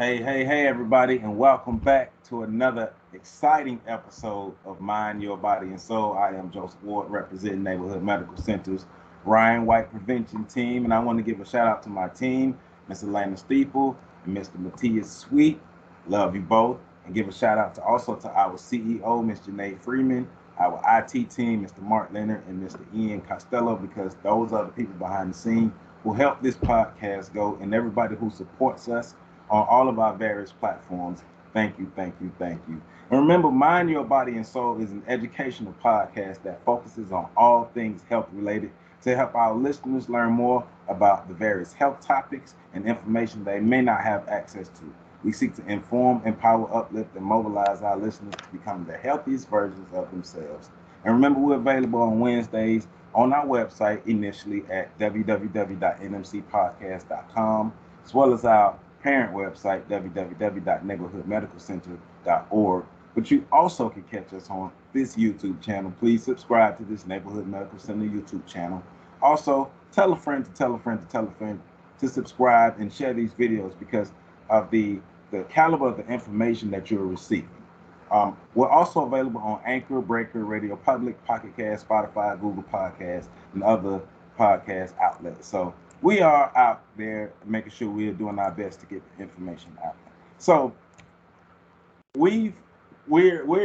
Hey, everybody, and welcome back to another exciting episode of Mind, Your Body, and Soul. I am Joseph Ward, representing Neighborhood Medical Center's Ryan White Prevention Team, and I want to give a shout out to my team, Ms. Elena Steeple and Mr. Matthias Sweet. Love you both, and give a shout out to our CEO, Ms. Janae Freeman, our IT team, Mr. Mark Leonard and Mr. Ian Costello, because those are the people behind the scene who help this podcast go, and everybody who supports us on all of our various platforms. Thank you, thank you, thank you. And remember, Mind Your Body and Soul is an educational podcast that focuses on all things health related to help our listeners learn more about the various health topics and information they may not have access to. We seek to inform, empower, uplift, and mobilize our listeners to become the healthiest versions of themselves. And remember, we're available on Wednesdays on our website, initially at www.nmcpodcast.com, as well as our parent website, www.neighborhoodmedicalcenter.org. But you also can catch us on this YouTube channel. Please subscribe to this Neighborhood Medical Center YouTube channel. Also, tell a friend to tell a friend to tell a friend to subscribe and share these videos because of the caliber of the information that you're receiving. We're also available on Anchor, Breaker, Radio Public, Pocket Cast, Spotify, Google Podcasts, and other podcast outlets. So we are out there making sure we are doing our best to get the information out there. So we're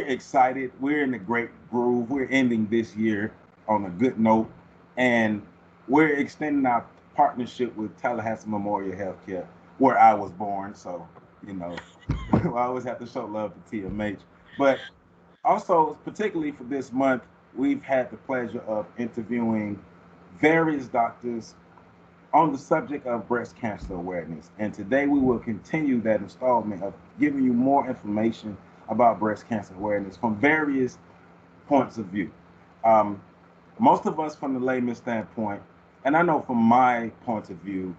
excited. We're in a great groove. We're ending this year on a good note, and we're extending our partnership with Tallahassee Memorial Healthcare, where I was born. So I always have to show love to TMH. But also, particularly for this month, we've had the pleasure of interviewing various doctors on the subject of breast cancer awareness. And today we will continue that installment of giving you more information about breast cancer awareness from various points of view. Most of us from the layman's standpoint, and I know from my point of view,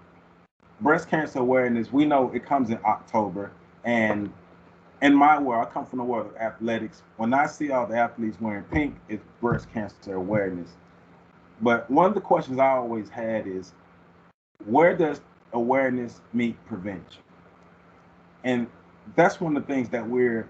breast cancer awareness, we know it comes in October. And in my world, I come from the world of athletics. When I see all the athletes wearing pink, it's breast cancer awareness. But one of the questions I always had is, where does awareness meet prevention? And that's one of the things that we're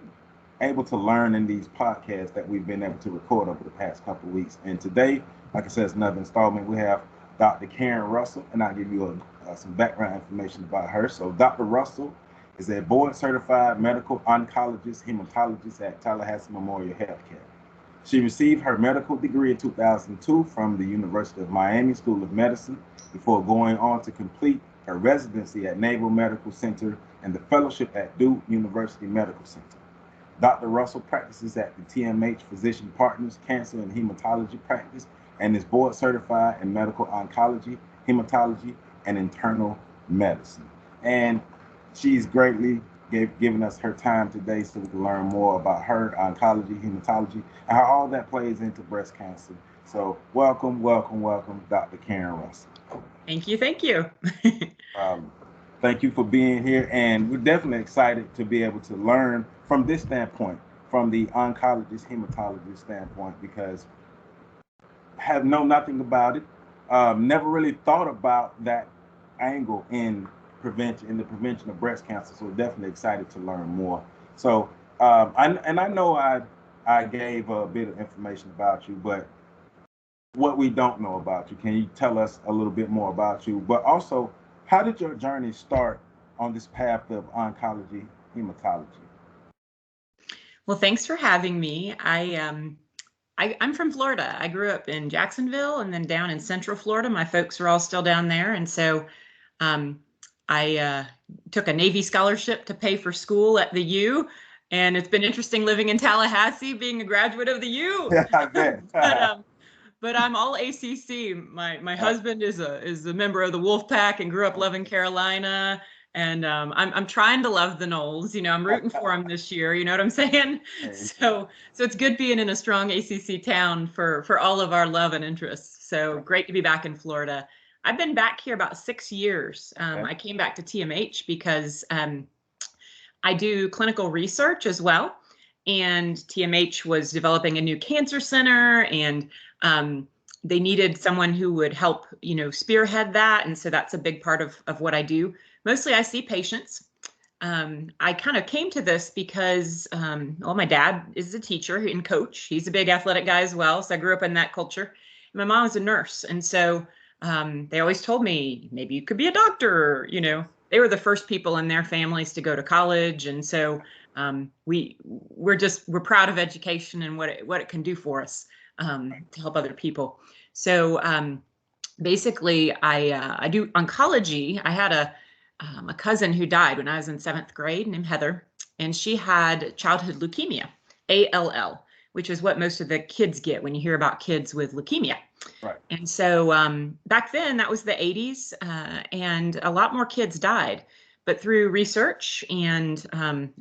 able to learn in these podcasts that we've been able to record over the past couple of weeks. And today, like I said, it's another installment. We have Dr. Karen Russell, and I'll give you some background information about her. So Dr. Russell is a board-certified medical oncologist, hematologist at Tallahassee Memorial Healthcare. She received her medical degree in 2002 from the University of Miami School of Medicine before going on to complete her residency at Naval Medical Center and the fellowship at Duke University Medical Center. Dr. Russell practices at the TMH Physician Partners Cancer and Hematology Practice and is board certified in medical oncology, hematology, and internal medicine. And she's greatly given us her time today so we can learn more about her oncology, hematology, and how all that plays into breast cancer. So welcome, Dr. Karen Russell. Thank you. Thank you for being here, and we're definitely excited to be able to learn from this standpoint, from the oncologist, hematologist standpoint, because I have known nothing about it, never really thought about that angle in the prevention of breast cancer. So we're definitely excited to learn more. So I know I gave a bit of information about you, but what we don't know about you, can you tell us a little bit more about you? But also, how did your journey start on this path of oncology, hematology? Well, thanks for having me. I'm from Florida. I grew up in Jacksonville and then down in Central Florida. My folks are all still down there. And so I took a Navy scholarship to pay for school at the U. And it's been interesting living in Tallahassee, being a graduate of the U. I bet. But I'm all ACC. My husband is a member of the Wolf Pack and grew up loving Carolina. And I'm trying to love the Noles. I'm rooting for them this year. You know what I'm saying? So it's good being in a strong ACC town for all of our love and interests. So great to be back in Florida. I've been back here about 6 years. I came back to TMH because I do clinical research as well. And TMH was developing a new cancer center, and they needed someone who would help, spearhead that. And so that's a big part of what I do. Mostly I see patients. I kind of came to this because, well, my dad is a teacher and coach. He's a big athletic guy as well. So I grew up in that culture. My mom was a nurse. And so they always told me, maybe you could be a doctor. You know, they were the first people in their families to go to college. And so we're proud of education and what it can do for us to help other people. So basically, I do oncology. I had a cousin who died when I was in 7th grade named Heather, and she had childhood leukemia, ALL, which is what most of the kids get when you hear about kids with leukemia. Right. And so back then, that was the 80s, and a lot more kids died. But through research and,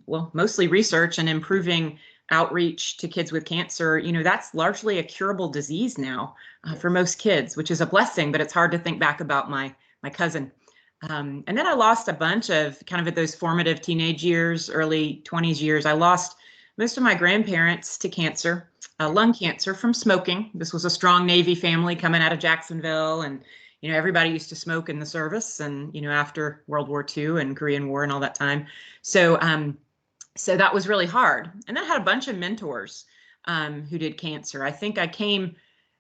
well, mostly research and improving outreach to kids with cancer, you know, that's largely a curable disease now for most kids, which is a blessing, but it's hard to think back about my cousin. And then I lost a bunch of kind of at those formative teenage years, early 20s years. I lost most of my grandparents to cancer, lung cancer from smoking. This was a strong Navy family coming out of Jacksonville. And, you know, everybody used to smoke in the service and, you know, after World War II and Korean War and all that time. So, so that was really hard. And then I had a bunch of mentors who did cancer. I think I came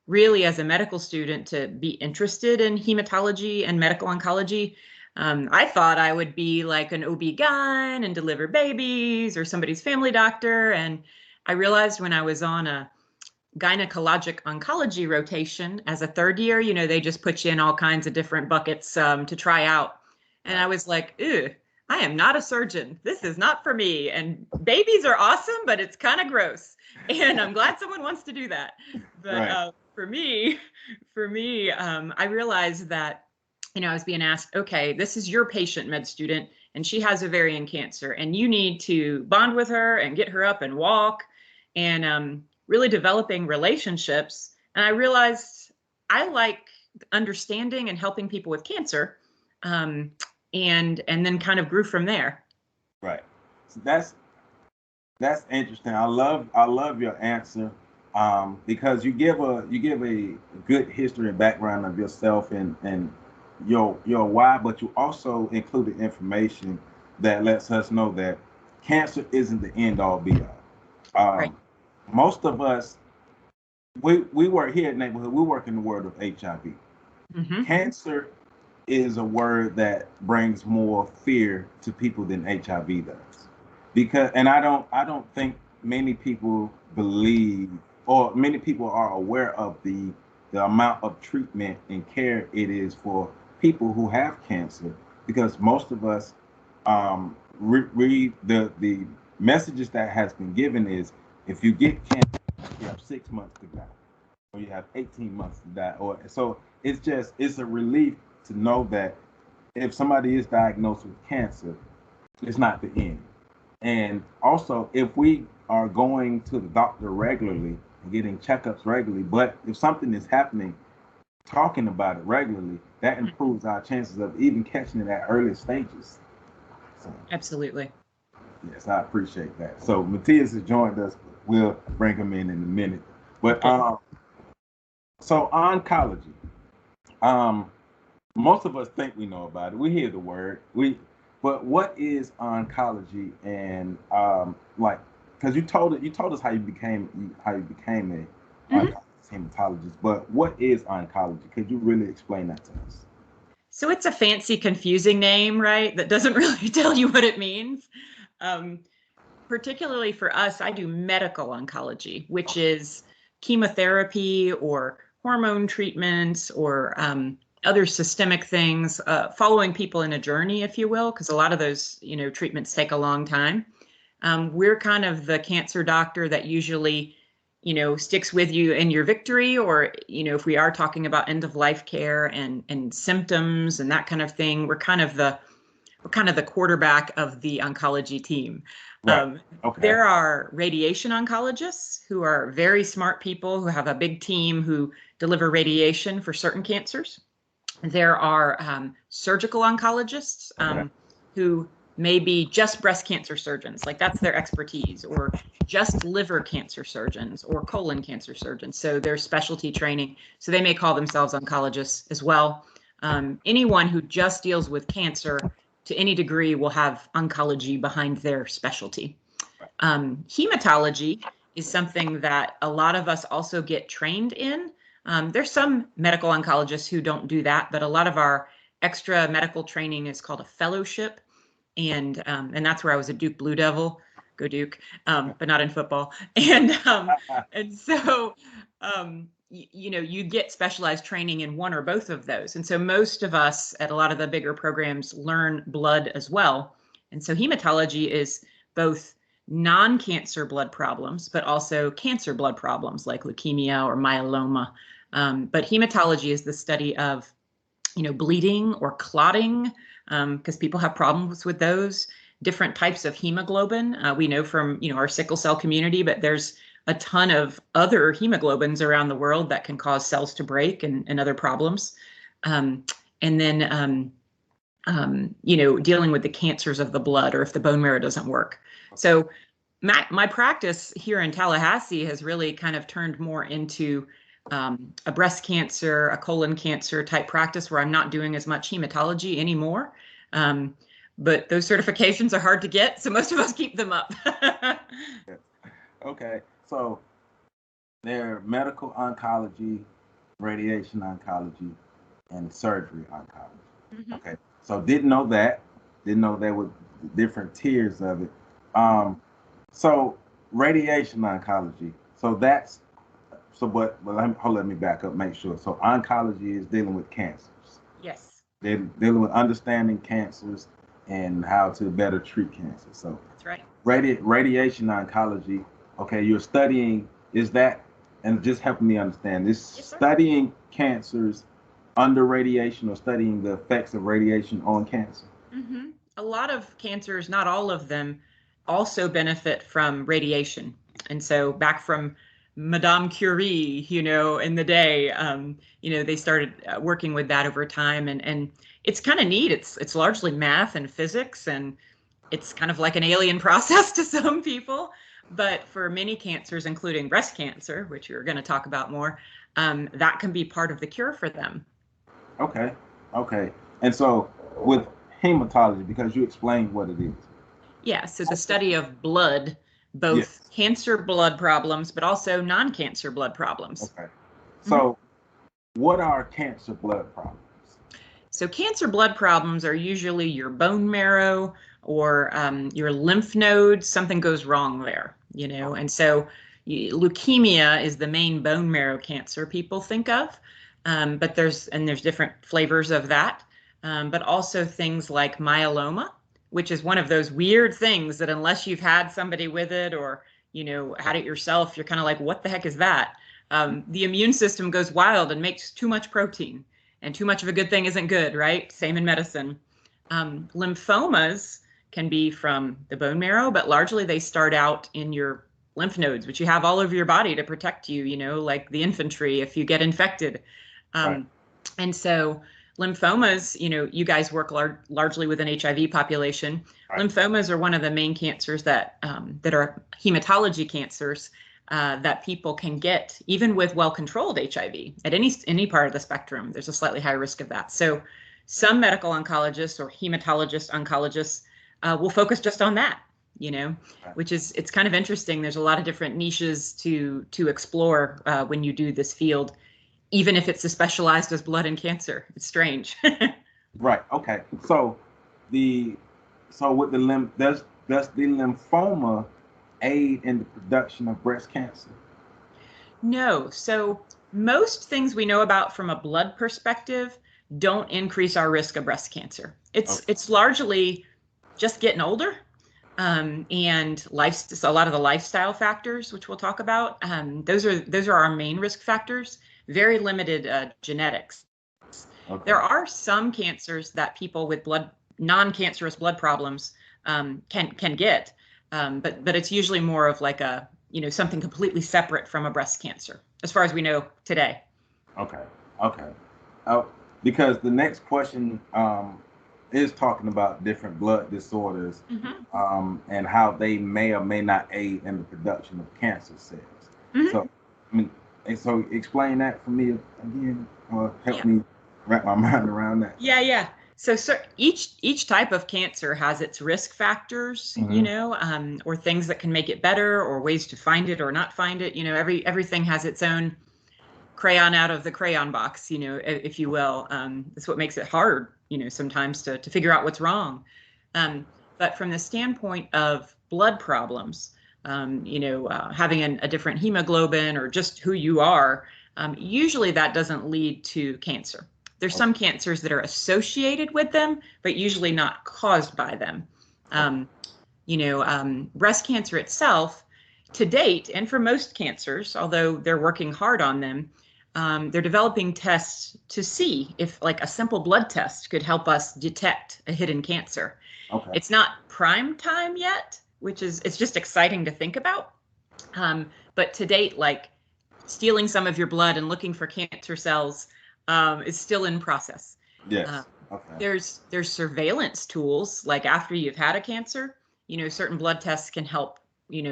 really as a medical student to be interested in hematology and medical oncology. I thought I would be like an OB-GYN and deliver babies or somebody's family doctor. And I realized when I was on a gynecologic oncology rotation as a 3rd year, you know, they just put you in all kinds of different buckets to try out. And I was like, ew, I am not a surgeon. This is not for me. And babies are awesome, but it's kind of gross. And I'm glad someone wants to do that. But right. For me, I realized that, you know, I was being asked, okay, this is your patient, med student, and she has ovarian cancer, and you need to bond with her and get her up and walk, and really developing relationships. And I realized I like understanding and helping people with cancer. And then kind of grew from there. Right. So that's interesting. I love your answer because you give a good history and background of yourself and your why, but you also included information that lets us know that cancer isn't the end all be all. Right. Most of us, we work here at Neighborhood. We work in the world of HIV. Mm-hmm. Cancer is a word that brings more fear to people than HIV does, because, and I don't think many people believe, or many people are aware of the amount of treatment and care it is for people who have cancer, because most of us read the messages that has been given is, if you get cancer, you have 6 months to die, or you have 18 months to die, or so it's a relief to know that if somebody is diagnosed with cancer, it's not the end. And also, if we are going to the doctor regularly and getting checkups regularly, but if something is happening, talking about it regularly, that improves our chances of even catching it at early stages. So, absolutely. Yes, I appreciate that. So Matthias has joined us. We'll bring him in a minute. But okay. So oncology. Most of us think we know about it. We hear the word. But what is oncology? And like, because you told us how you became a hematologist. But what is oncology? Could you really explain that to us? So it's a fancy, confusing name, right? That doesn't really tell you what it means. Particularly for us, I do medical oncology, which is chemotherapy or hormone treatments or other systemic things, following people in a journey, if you will, because a lot of those, you know, treatments take a long time. We're kind of the cancer doctor that usually, you know, sticks with you in your victory, or, you know, if we are talking about end of life care and symptoms and that kind of thing, we're kind of the quarterback of the oncology team. Right. Okay. There are radiation oncologists who are very smart people who have a big team who deliver radiation for certain cancers. There are surgical oncologists who may be just breast cancer surgeons, like that's their expertise, or just liver cancer surgeons or colon cancer surgeons. So their specialty training. So they may call themselves oncologists as well. Anyone who just deals with cancer to any degree will have oncology behind their specialty. Hematology is something that a lot of us also get trained in. There's some medical oncologists who don't do that, but a lot of our extra medical training is called a fellowship. And that's where I was a Duke Blue Devil, go Duke, but not in football. And so, you get specialized training in one or both of those. And so most of us at a lot of the bigger programs learn blood as well. And so hematology is both non-cancer blood problems, but also cancer blood problems like leukemia or myeloma. But hematology is the study of, bleeding or clotting, because people have problems with those different types of hemoglobin. We know from, our sickle cell community, but there's a ton of other hemoglobins around the world that can cause cells to break and other problems. And then, dealing with the cancers of the blood or if the bone marrow doesn't work. So my practice here in Tallahassee has really kind of turned more into a breast cancer, a colon cancer type practice where I'm not doing as much hematology anymore. But those certifications are hard to get, so most of us keep them up. Okay, so they're medical oncology, radiation oncology, and surgery oncology. Mm-hmm. Okay, so didn't know there were different tiers of it. So radiation oncology, let me back up, make sure. So oncology is dealing with cancers. Yes. They're dealing with understanding cancers and how to better treat cancer. So that's right. Radiation oncology, okay, you're studying, and just helping me understand, this studying cancers under radiation or studying the effects of radiation on cancer? Mm-hmm. A lot of cancers, not all of them, also benefit from radiation. And so back from Madame Curie, in the day, they started working with that over time, and it's kind of neat. It's largely math and physics, and it's kind of like an alien process to some people. But for many cancers, including breast cancer, which you're going to talk about more, that can be part of the cure for them. Okay. And so with hematology, because you explained what it is. Yeah, so the study of blood, both cancer blood problems, but also non-cancer blood problems. Okay. So what are cancer blood problems? So cancer blood problems are usually your bone marrow or your lymph nodes. Something goes wrong there, and so leukemia is the main bone marrow cancer people think of. But there's different flavors of that. But also things like myeloma, which is one of those weird things that unless you've had somebody with it or, had it yourself, you're kind of like, what the heck is that? The immune system goes wild and makes too much protein, and too much of a good thing isn't good, right? Same in medicine. Lymphomas can be from the bone marrow, but largely they start out in your lymph nodes, which you have all over your body to protect you, like the infantry if you get infected. Right. And so lymphomas, you guys work largely with an HIV population. Right. Lymphomas are one of the main cancers that are hematology cancers that people can get, even with well-controlled HIV at any part of the spectrum. There's a slightly higher risk of that. So some medical oncologists or hematologist oncologists will focus just on that, which it's kind of interesting. There's a lot of different niches to explore when you do this field, even if it's as specialized as blood and cancer. It's strange. Right. Okay. So with the does the lymphoma aid in the production of breast cancer? No. So most things we know about from a blood perspective don't increase our risk of breast cancer. It's largely just getting older, and a lot of the lifestyle factors, which we'll talk about. Those are our main risk factors. Very limited genetics. Okay. There are some cancers that people with non-cancerous blood problems can get, but it's usually more of like something completely separate from a breast cancer, as far as we know today. Okay. Because the next question is talking about different blood disorders, and how they may or may not aid in the production of cancer cells. So, so explain that for me again, or help me wrap my mind around that. Yeah. So each type of cancer has its risk factors, Hmm. or things that can make it better, or ways to find it or not find it. Everything has its own crayon out of the crayon box, if you will. That's what makes it hard, sometimes to figure out what's wrong. But from the standpoint of blood problems, having a different hemoglobin or just who you are, usually that doesn't lead to cancer. There's some cancers that are associated with them, but usually not caused by them. Breast cancer itself, to date, and for most cancers, although they're working hard on them, they're developing tests to see if, like, a simple blood test could help us detect a hidden cancer. Okay. It's not prime time yet, it's just exciting to think about. But to date, like, stealing some of your blood and looking for cancer cells is still in process. Uh, Yes. Okay. there's surveillance tools, like after you've had a cancer, certain blood tests can help,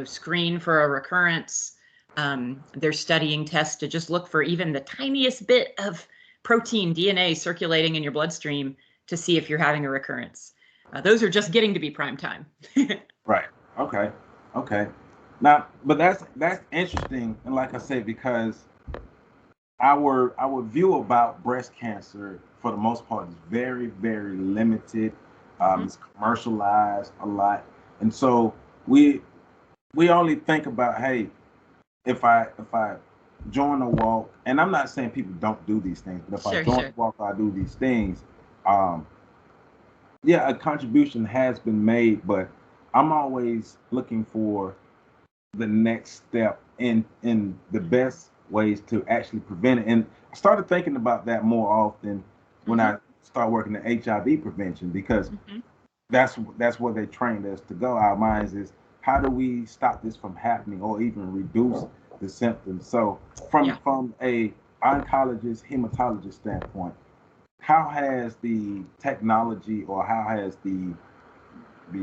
screen for a recurrence. They're studying tests to just look for even the tiniest bit of protein, DNA circulating in your bloodstream to see if you're having a recurrence. Those are just getting to be prime time. Right. Okay. Okay. Now, but that's interesting, and like I said, because our view about breast cancer, for the most part, is very, very limited. Mhm. It's commercialized a lot, and so we we only think about, hey, if I join a walk, and I'm not saying people don't do these things, but if I Sure, join a sure. walk, I do these things. Um, yeah, a contribution has been made, but I'm always looking for the next step in the best ways to actually prevent it. And I started thinking about that more often when Hmm. I started working in HIV prevention, because Hmm. that's where they trained us to go. Our minds is, how do we stop this from happening or even reduce the symptoms? So Yeah. from a oncologist, hematologist standpoint, how has the technology, or how has the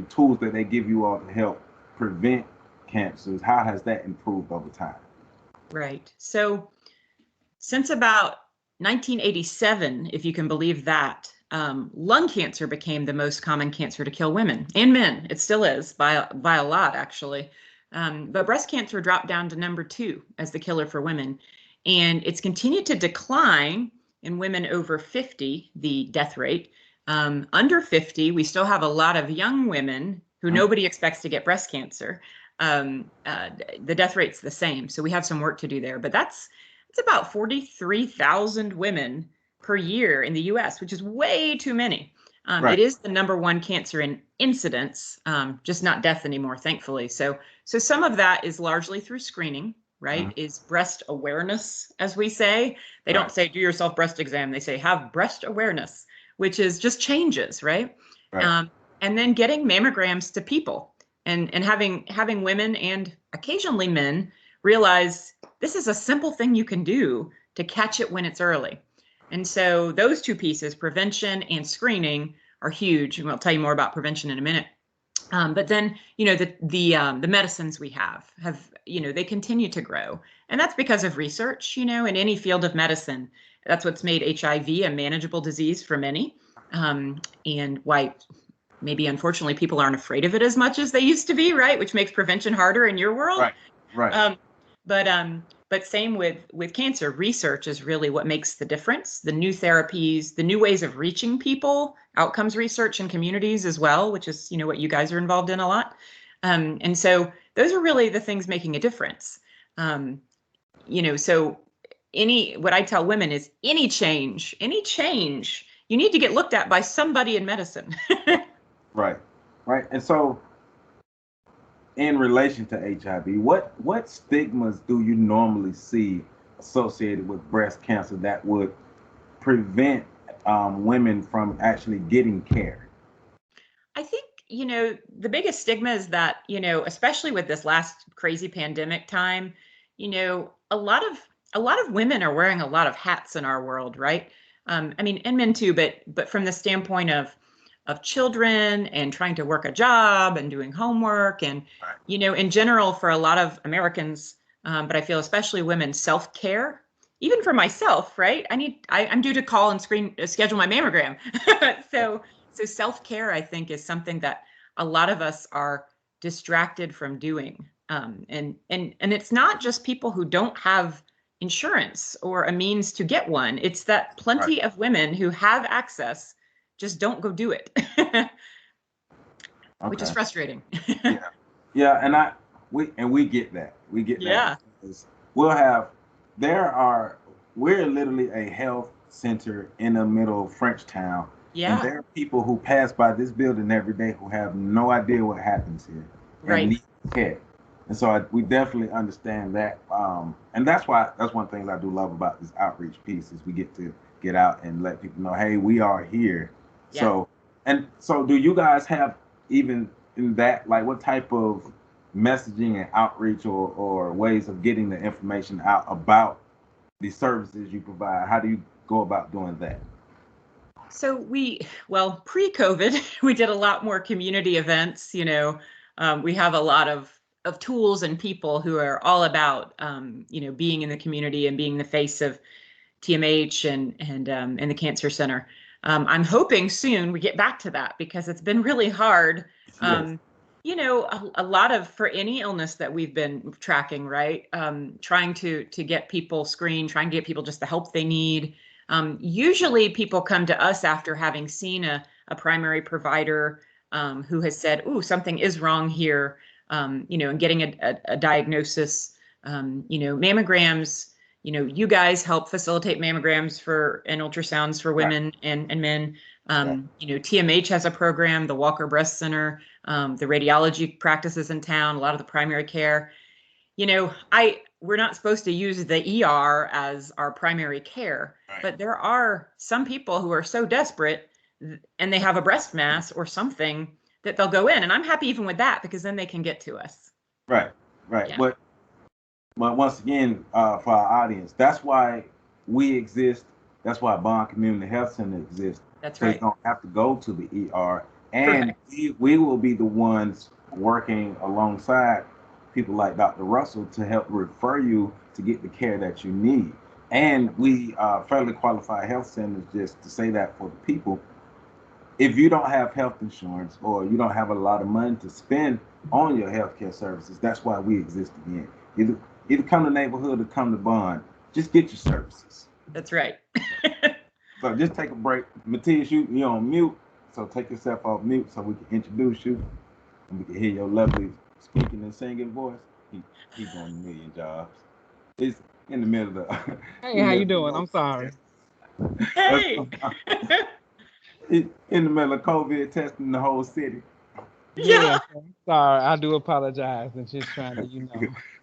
tools that they give you all to help prevent cancers, how has that improved over time? Right. So since about 1987, if you can believe that, lung cancer became the most common cancer to kill women and men. It still is, by a lot, actually. But breast cancer dropped down to number two as the killer for women. And it's continued to decline in women over 50, the death rate. Under 50, we still have a lot of young women who Mhm. nobody expects to get breast cancer. Um, uh, the death rate's the same. So we have some work to do there. But it's about 43,000 women per year in the US, which is way too many. It Right. is the number one cancer in incidence, just not death anymore, thankfully. So some of that is largely through screening, right? Mhm. Is breast awareness, as we say. They Right. don't say do yourself breast exam. They say have breast awareness, which is just changes, right? Right. Um, and then getting mammograms to people, and having women and occasionally men realize this is a simple thing you can do to catch it when it's early. And so those two pieces, prevention and screening, are huge. And I'll tell you more about prevention in a minute. But then, the medicines we have, they continue to grow, and that's because of research. In any field of medicine, that's what's made HIV a manageable disease for many, and why maybe unfortunately people aren't afraid of it as much as they used to be, right? Which makes prevention harder in your world. Right. Right. Um, but same with cancer. Research is really what makes the difference. The new therapies, the new ways of reaching people, outcomes research in communities as well, which is what you guys are involved in a lot. And so those are really the things making a difference. Um, so any what I tell women is any change, you need to get looked at by somebody in medicine. Right. Right. And so, in relation to HIV, what stigmas do you normally see associated with breast cancer that would prevent women from actually getting care? I think, the biggest stigma is that, especially with this last crazy pandemic time, a lot of women are wearing a lot of hats in our world, right? I mean, and men too, but from the standpoint of children and trying to work a job and doing homework, and Right. in general for a lot of Americans, but I feel especially women, self-care, even for myself, right? I'm due to call and schedule my mammogram. So self-care, I think, is something that a lot of us are distracted from doing. And it's not just people who don't have insurance or a means to get one. It's that plenty Right. of women who have access just don't go do it, which is Okay. frustrating. Yeah. Yeah, and we get that. We get that Yeah. because we'll have there are we're literally a health center in the middle of Frenchtown, and Yeah. there are people who pass by this building every day who have no idea what happens here and Right. need care. And so we definitely understand that. And that's one thing I do love about this outreach piece is we get to get out and let people know, hey, we are here. Yeah. So do you guys have even in that, like what type of messaging and outreach or ways of getting the information out about the services you provide? How do you go about doing that? So well, pre-COVID, we did a lot more community events. We have a lot of tools and people who are all about, being in the community and being the face of TMH and the Cancer Center. I'm hoping soon we get back to that because it's been really hard. Yes. A lot of for any illness that we've been tracking, right? Trying to get people screened, trying to get people just the help they need. Usually people come to us after having seen a primary provider who has said, "Ooh, something is wrong here," and getting a diagnosis. Mammograms. You guys help facilitate mammograms and ultrasounds for Right. women and men. Right. TMH has a program, the Walker Breast Center, the radiology practices in town, a lot of the primary care. We're not supposed to use the ER as our primary care, Right. but there are some people who are so desperate and they have a breast mass or something that they'll go in. And I'm happy even with that because then they can get to us. Right. Right. Yeah, But once again, for our audience, that's why we exist. That's why Bond Community Health Center exists. that's So you right. don't have to go to the ER. And Correct. we will be the ones working alongside people like Dr. Russell to help refer you to get the care that you need. And we fairly qualified health centers, just to say that for the people, if you don't have health insurance or you don't have a lot of money to spend on your healthcare services, that's why we exist again. Either come to neighborhood or come to Bond. Just get your services. That's right. So just take a break. Matthias, you're on mute. So take yourself off mute so we can introduce you and we can hear your lovely speaking and singing voice. He doing a million jobs. It's in the middle of the Hey, how you doing? I'm sorry. Hey. in the middle of COVID testing the whole city. Yeah. Yes, I'm sorry. I do apologize and just trying to,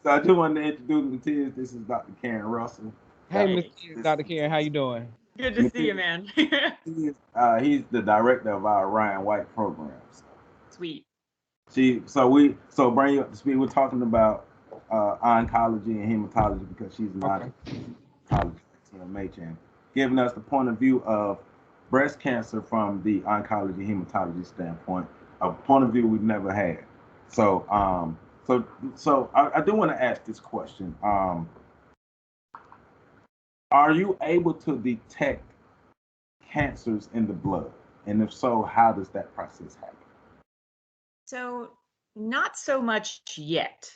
So I just wanted to introduce Matthias. This is Dr. Karen Russell. Hey, Dr. Miss Hey. Dr. Karen, how you doing? Good to see you, Matthias, man. he's the director of our Ryan White programs. Sweet. So bring you up to speed. We're talking about oncology and hematology because she's an Okay. oncologist at TMH and giving us the point of view of breast cancer from the oncology hematology standpoint, a point of view we've never had. So I do want to ask this question. Are you able to detect cancers in the blood? And if so, how does that process happen? So not so much yet.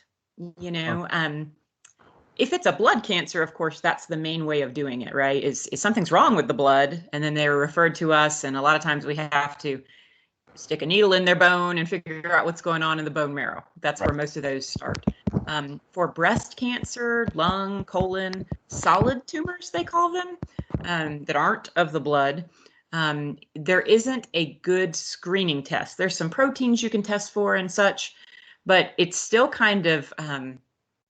You know, Okay. if it's a blood cancer, of course, that's the main way of doing it, right? Is something's wrong with the blood, and then they're referred to us, and a lot of times we have to stick a needle in their bone and figure out what's going on in the bone marrow. That's where Right. most of those start. For breast cancer, lung, colon, solid tumors, they call them, that aren't of the blood, there isn't a good screening test. There's some proteins you can test for and such, but it's still kind of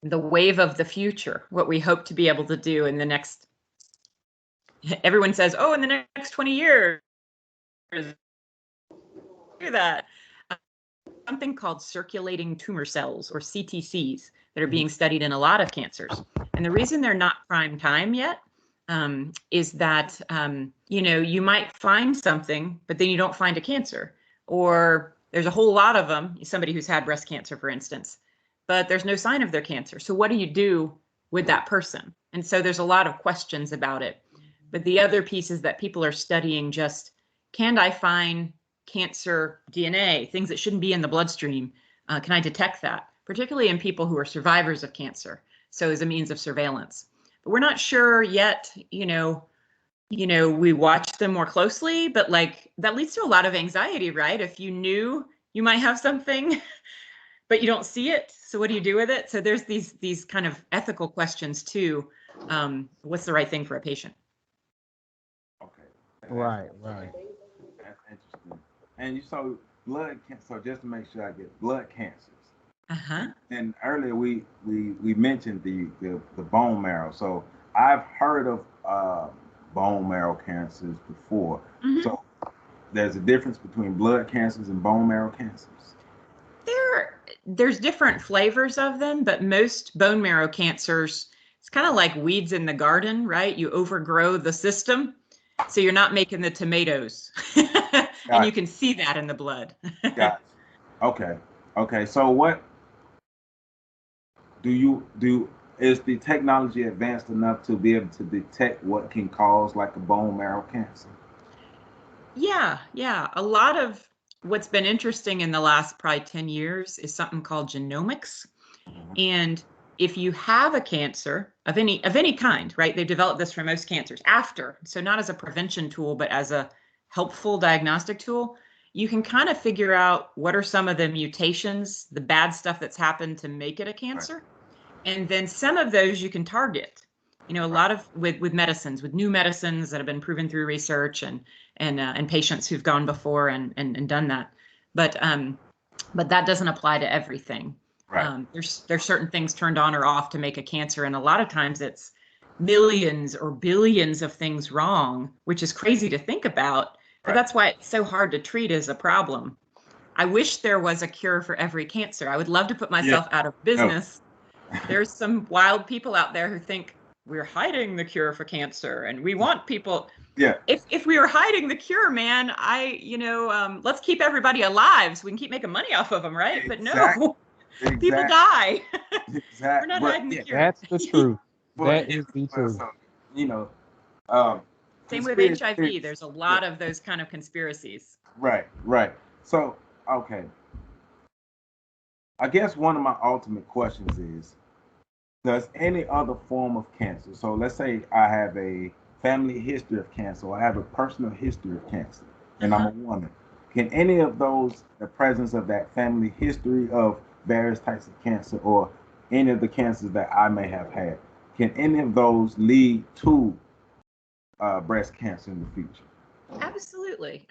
the wave of the future, what we hope to be able to do in the next, everyone says, oh, in the next 20 years, do that. Something called circulating tumor cells, or CTCs, that are being studied in a lot of cancers. And the reason they're not prime time yet is that, you might find something, but then you don't find a cancer. Or there's a whole lot of them, somebody who's had breast cancer, for instance, but there's no sign of their cancer. So what do you do with that person? And so there's a lot of questions about it. But the other piece is that people are studying just, can I find cancer DNA, things that shouldn't be in the bloodstream? Can I detect that, particularly in people who are survivors of cancer? So as a means of surveillance. But we're not sure yet, we watch them more closely, but like that leads to a lot of anxiety, right? If you knew you might have something, but you don't see it, so what do you do with it? So there's these kind of ethical questions too. What's the right thing for a patient? Okay. Right. That's interesting. And you saw blood cancer. So just to make sure I get blood cancers. Uh-huh. And earlier we mentioned the bone marrow. So I've heard of bone marrow cancers before. Mm-hmm. So there's a difference between blood cancers and bone marrow cancers. There's different flavors of them, but most bone marrow cancers, it's kind of like weeds in the garden, right? You overgrow the system, so you're not making the tomatoes. And you can see that in the blood. Got it. Okay. So what do you do? Is the technology advanced enough to be able to detect what can cause like a bone marrow cancer? Yeah. A lot of what's been interesting in the last probably 10 years is something called genomics. And if you have a cancer of any kind, right? They've developed this for most cancers so not as a prevention tool, but as a helpful diagnostic tool, you can kind of figure out what are some of the mutations, the bad stuff that's happened to make it a cancer. Right. And then some of those you can target. A lot of with medicines, with new medicines that have been proven through research and patients who've gone before and done that. But that doesn't apply to everything. Right. There's certain things turned on or off to make a cancer, and a lot of times it's millions or billions of things wrong, which is crazy to think about. But right. That's why it's so hard to treat as a problem. I wish there was a cure for every cancer. I would love to put myself out of business. No. There's some wild people out there who think we're hiding the cure for cancer, and we want people. Yeah. If we were hiding the cure, man, let's keep everybody alive so we can keep making money off of them, right? Exactly. But no. People die. Exactly. We're not hiding the cure. That's the truth. That is the truth. So, same with HIV. There's a lot of those kind of conspiracies. Right. So, okay. I guess one of my ultimate questions is, does any other form of cancer, so let's say I have a family history of cancer, or I have a personal history of cancer, and I'm a woman, can any of those, the presence of that family history of various types of cancer, or any of the cancers that I may have had, can any of those lead to breast cancer in the future? Absolutely.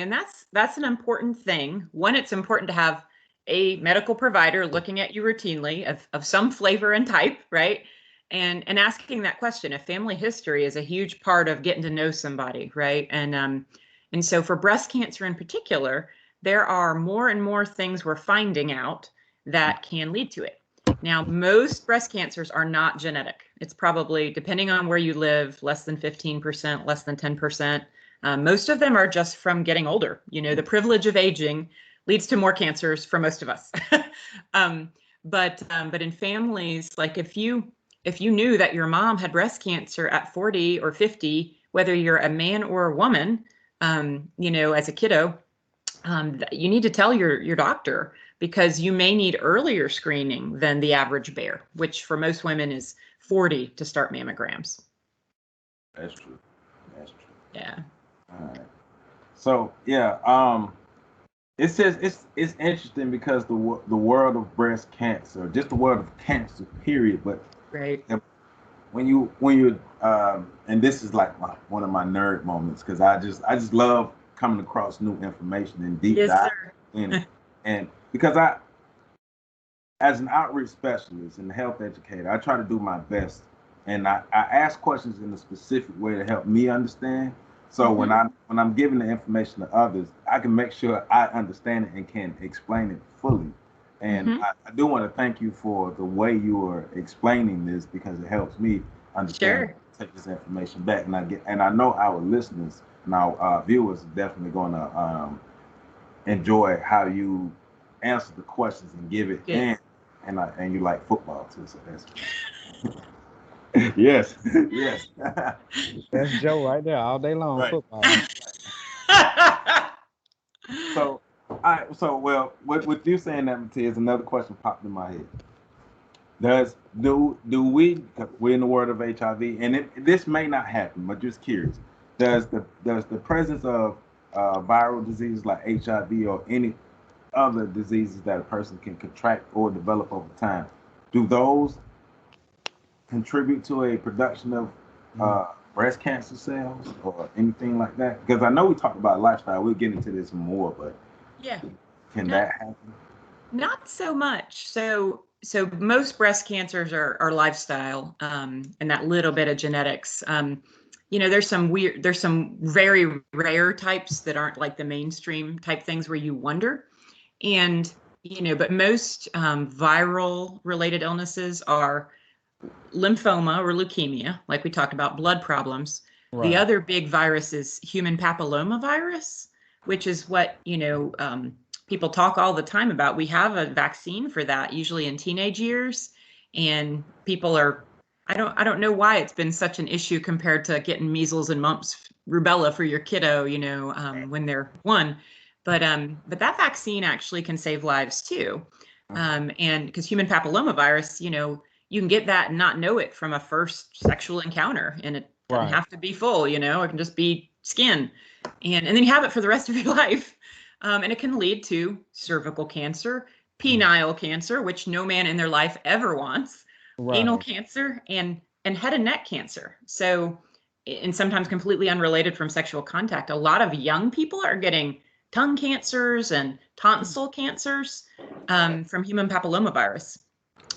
And that's an important thing. One, it's important to have a medical provider looking at you routinely of some flavor and type, right? And asking that question. If family history is a huge part of getting to know somebody, right? And so for breast cancer in particular, there are more and more things we're finding out that can lead to it. Now, most breast cancers are not genetic. It's probably, depending on where you live, less than 15%, less than 10%. Most of them are just from getting older. The privilege of aging leads to more cancers for most of us. But in families, like if you knew that your mom had breast cancer at 40 or 50, whether you're a man or a woman, as a kiddo, you need to tell your doctor, because you may need earlier screening than the average bear, which for most women is 40 to start mammograms. That's true. Yeah. All right. So it says it's interesting because the world of breast cancer, just the world of cancer, period. But right. When you and this is like one of my nerd moments, because I just love coming across new information and deep dive in it. And because as an outreach specialist and health educator, I try to do my best, and I ask questions in a specific way to help me understand. So when I'm giving the information to others, I can make sure I understand it and can explain it fully. And I do want to thank you for the way you are explaining this, because it helps me understand, take this information back, and I know our listeners and our viewers are definitely going to enjoy how you answer the questions and give it in, and you like football too, so that's Yes, yes. That's Joe right there, all day long, Right. football. So, so well, with you saying that, Matthias, another question popped in my head. Do we? 'Cause we're in the world of HIV, and this may not happen, but just curious. Does the presence of viral diseases like HIV or any other diseases that a person can contract or develop over time, do those contribute to a production of breast cancer cells or anything like that? Because I know we talked about lifestyle. We'll get into this more, but Yeah. can No, that happen? not so much. So most breast cancers are lifestyle, and that little bit of genetics. There's some very rare types that aren't like the mainstream type things where you wonder. And, but most viral related illnesses are lymphoma or leukemia, like we talked about, blood problems. The Right. other big virus is human papillomavirus, which is what, people talk all the time about. We have a vaccine for that, usually in teenage years, and people are, I don't know why it's been such an issue compared to getting measles and mumps, rubella for your kiddo, when they're one. But that vaccine actually can save lives too. And because human papillomavirus, you can get that and not know it from a first sexual encounter, and it doesn't Right. have to be full, it can just be skin, and then you have it for the rest of your life. And it can lead to cervical cancer, penile cancer, which no man in their life ever wants, anal Right. cancer, and head and neck cancer. So, and sometimes completely unrelated from sexual contact. A lot of young people are getting tongue cancers and tonsil cancers from human papillomavirus.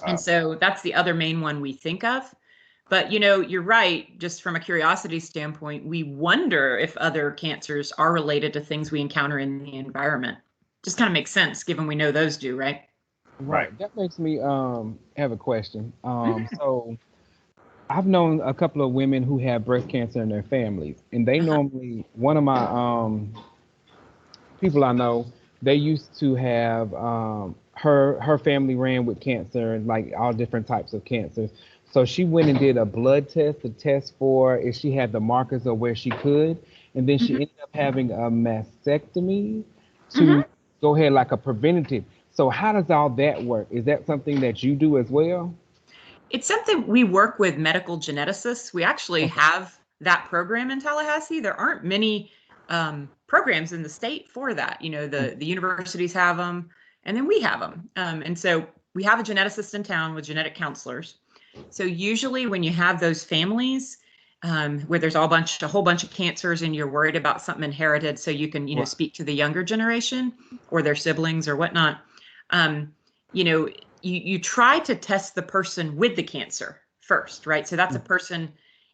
And so that's the other main one we think of. But you're right, just from a curiosity standpoint, we wonder if other cancers are related to things we encounter in the environment. Just kind of makes sense given we know those do, right? Right. Right. That makes me have a question. Mhm. So I've known a couple of women who have breast cancer in their families, and they Uh-huh. normally one of my people I know, they used to have her family ran with cancer and like all different types of cancers. So she went and did a blood test to test for if she had the markers of where she could, and then she Mhm. ended up having a mastectomy to Mhm. go ahead like a preventative. So how does all that work? Is that something that you do as well? It's something we work with medical geneticists. We actually Okay. have that program in Tallahassee. There aren't many programs in the state for that. The universities have them, and then we have them. And so we have a geneticist in town with genetic counselors. So usually when you have those families where there's a whole bunch of cancers, and you're worried about something inherited, so you can Right. speak to the younger generation or their siblings or whatnot. Um, you know, you try to test the person with the cancer first, right? So that's a person,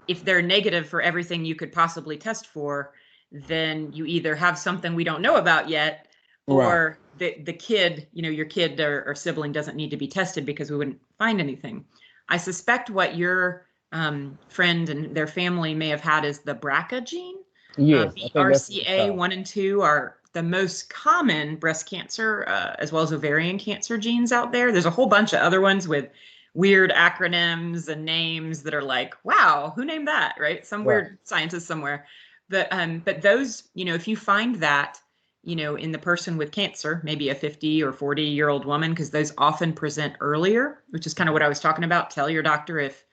if they're negative for everything you could possibly test for, then you either have something we don't know about yet, Right. or the kid, your kid or sibling doesn't need to be tested because we wouldn't find anything. I suspect what your friend and their family may have had is the BRCA gene. Yes, I think that's what it's called. BRCA1 and 2 are the most common breast cancer, as well as ovarian cancer genes out there. There's a whole bunch of other ones with weird acronyms and names that are like, wow, who named that, right? Some Right. weird scientist somewhere. But those, if you find that, in the person with cancer, maybe a 50 or 40-year-old woman, because those often present earlier, which is kind of what I was talking about. Tell your doctor if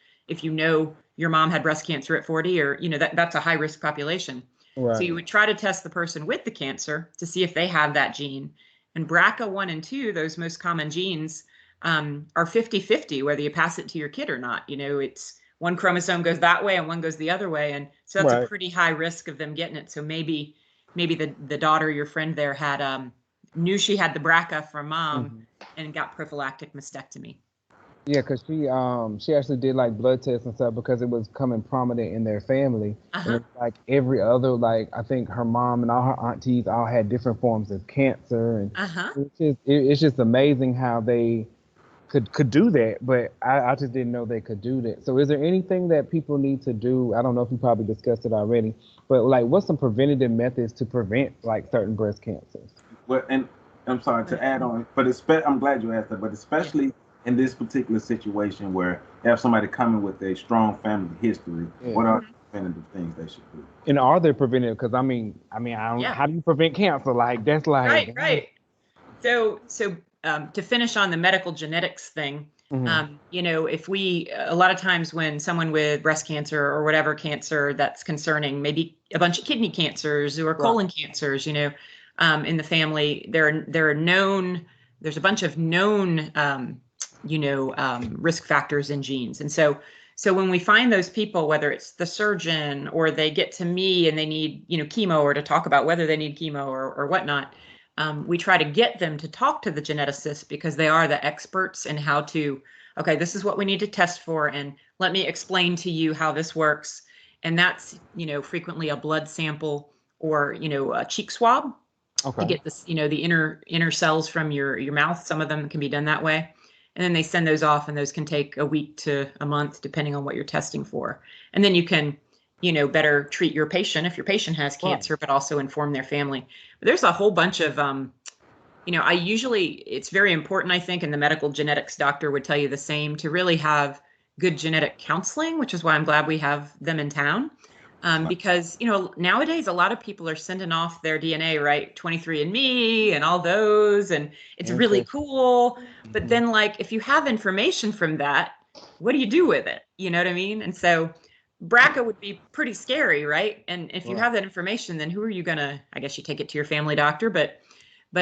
your mom had breast cancer at 40, or that's a high risk population. So Right. you would try to test the person with the cancer to see if they have that gene. And BRCA1 and 2, those most common genes, are 50-50, whether you pass it to your kid or not. It's one chromosome goes that way and one goes the other way. And so that's a Right. pretty high risk of them getting it. So maybe the daughter, your friend there, had knew she had the BRCA from mom Mhm. and got prophylactic mastectomy. Yeah, because she actually did like blood tests and stuff because it was coming prominent in their family. And Uh-huh. it's like every other, like I think her mom and all her aunties all had different forms of cancer, and Uh-huh. it's just amazing how they could do that. But I just didn't know they could do that. So is there anything that people need to do? I don't know if you probably discussed it already, but like what's some preventative methods to prevent like certain breast cancers? Well, and I'm sorry to add on, but I'm glad you asked that, but Yeah. especially in this particular situation where you have somebody coming with a strong family history, Yeah. what are the preventative things they should do? And are they preventive? Because I don't. Yeah. How do you prevent cancer? Like that's like. Right. So to finish on the medical genetics thing, Mhm. if we, a lot of times when someone with breast cancer or whatever cancer that's concerning, maybe a bunch of kidney cancers or colon cancers, in the family, there's a bunch of known, risk factors in genes. And so when we find those people, whether it's the surgeon or they get to me and they need, chemo, or to talk about whether they need chemo or whatnot, we try to get them to talk to the geneticist because they are the experts in how to, okay, this is what we need to test for, and let me explain to you how this works. And that's, frequently a blood sample or, a cheek swab to Okay. get this, the inner cells from your mouth. Some of them can be done that way. And then they send those off, and those can take a week to a month, depending on what you're testing for. And then you can, better treat your patient if your patient has cancer, but also inform their family. But there's a whole bunch of, it's very important, I think, and the medical genetics doctor would tell you the same, to really have good genetic counseling, which is why I'm glad we have them in town. Because, nowadays a lot of people are sending off their DNA, right? 23andMe and all those, and it's really cool. But then, like, if you have information from that, what do you do with it? You know what I mean? And so BRCA would be pretty scary, right? And if you have that information, then who are you gonna, I guess you take it to your family doctor, but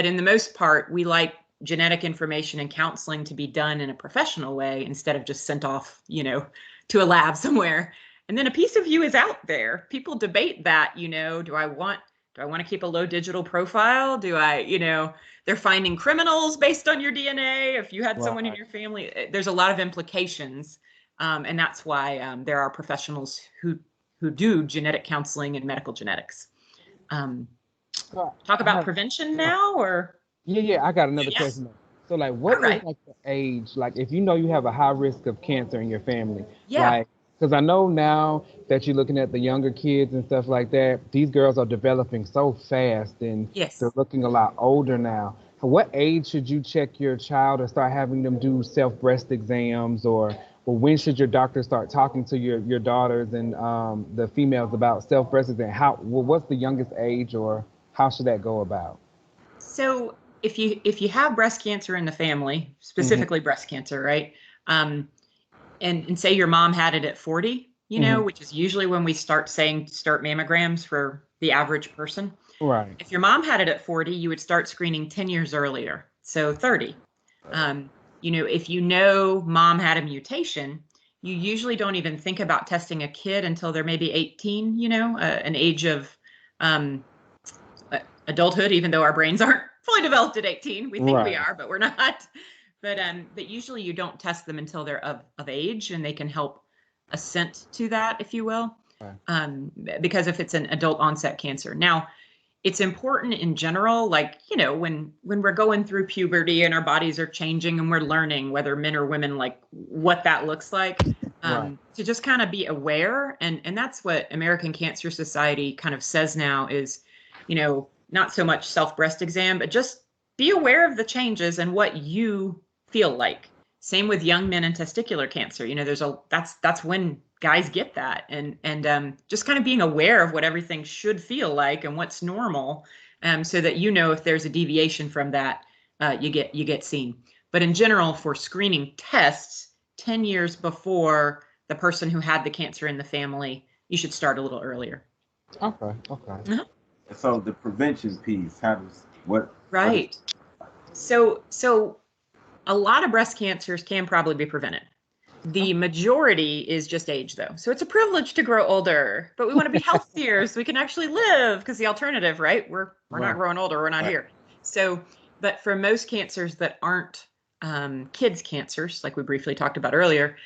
in the most part, we like genetic information and counseling to be done in a professional way instead of just sent off, to a lab somewhere. And then a piece of you is out there. People debate that, do I want to keep a low digital profile? Do I, they're finding criminals based on your DNA. If you had someone in your family, there's a lot of implications. And that's why there are professionals who do genetic counseling and medical genetics. Talk about prevention now, or? Yeah, I got another question. So, like, what is like the age? Like, if you know you have a high risk of cancer in your family, like, because I know now that you're looking at the younger kids and stuff like that, these girls are developing so fast and they're looking a lot older now. What age should you check your child or start having them do self breast exams, or when should your doctor start talking to your daughters and the females about self breast exam? What's the youngest age, or how should that go about? So if you have breast cancer in the family, specifically breast cancer, right? And say your mom had it at 40, which is usually when we start mammograms for the average person. Right. If your mom had it at 40, you would start screening 10 years earlier. So 30. If mom had a mutation, you usually don't even think about testing a kid until they're maybe 18, an age of adulthood, even though our brains aren't fully developed at 18. We think we are, but we're not. But usually you don't test them until they're of age, and they can help assent to that, if you will, because if it's an adult onset cancer. Now, it's important in general, like, when we're going through puberty and our bodies are changing and we're learning, whether men or women, like what that looks like, to just kind of be aware. And that's what American Cancer Society kind of says now is, not so much self-breast exam, but just be aware of the changes and what you feel like. Same with young men and testicular cancer. That's when guys get that, and just kind of being aware of what everything should feel like and what's normal, so that if there's a deviation from that, you get seen. But in general, for screening tests, 10 years before the person who had the cancer in the family, you should start a little earlier. Okay. So the prevention piece, Right. So a lot of breast cancers can probably be prevented. The majority is just age, though. So it's a privilege to grow older, but we want to be healthier so we can actually live, because the alternative, right? We're not growing older. We're not here. So, but for most cancers that aren't kids' cancers, like we briefly talked about earlier,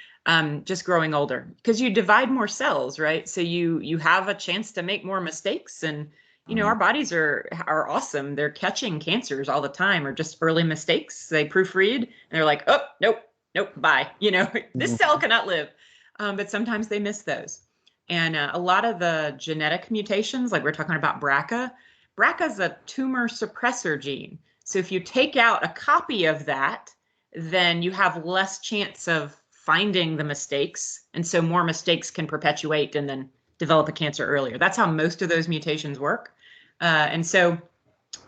just growing older, because you divide more cells, right? So you have a chance to make more mistakes, and our bodies are awesome. They're catching cancers all the time, or just early mistakes. They proofread and they're like, oh, nope, bye. This cell cannot live. But sometimes they miss those. And a lot of the genetic mutations, like we're talking about BRCA is a tumor suppressor gene. So if you take out a copy of that, then you have less chance of finding the mistakes. And so more mistakes can perpetuate and then develop a cancer earlier. That's how most of those mutations work. And so,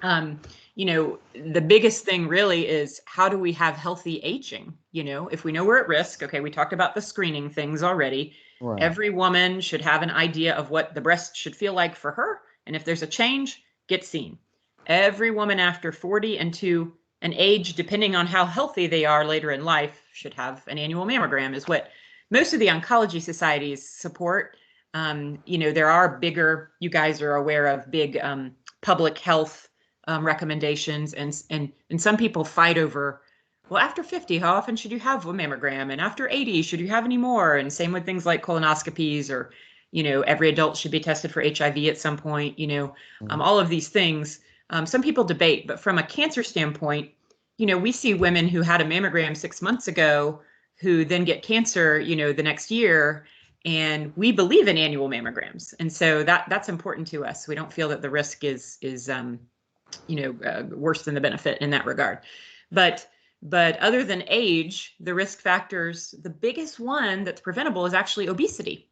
the biggest thing really is, how do we have healthy aging? If we know we're at risk, okay, we talked about the screening things already. Right. Every woman should have an idea of what the breast should feel like for her. And if there's a change, get seen. Every woman after 40 and to an age, depending on how healthy they are later in life, should have an annual mammogram, is what most of the oncology societies support. There are bigger, you guys are aware of big public health recommendations, and some people fight over, well, after 50, how often should you have a mammogram? And after 80, should you have any more? And same with things like colonoscopies, or, every adult should be tested for HIV at some point, all of these things. Some people debate, but from a cancer standpoint, we see women who had a mammogram 6 months ago who then get cancer, the next year, and we believe in annual mammograms. And so that's important to us. We don't feel that the risk is worse than the benefit in that regard. But other than age, the risk factors, the biggest one that's preventable is actually obesity.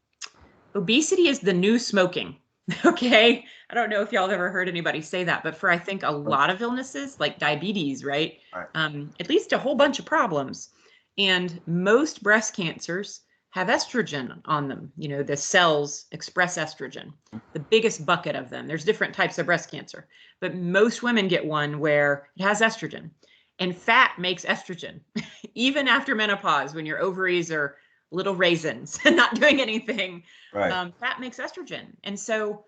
Obesity is the new smoking. Okay. I don't know if y'all have ever heard anybody say that, but for, I think, a lot of illnesses like diabetes, right? At least a whole bunch of problems. And most breast cancers have estrogen on them. The cells express estrogen, the biggest bucket of them. There's different types of breast cancer, but most women get one where it has estrogen. And fat makes estrogen. Even after menopause, when your ovaries are little raisins and not doing anything, fat makes estrogen. And so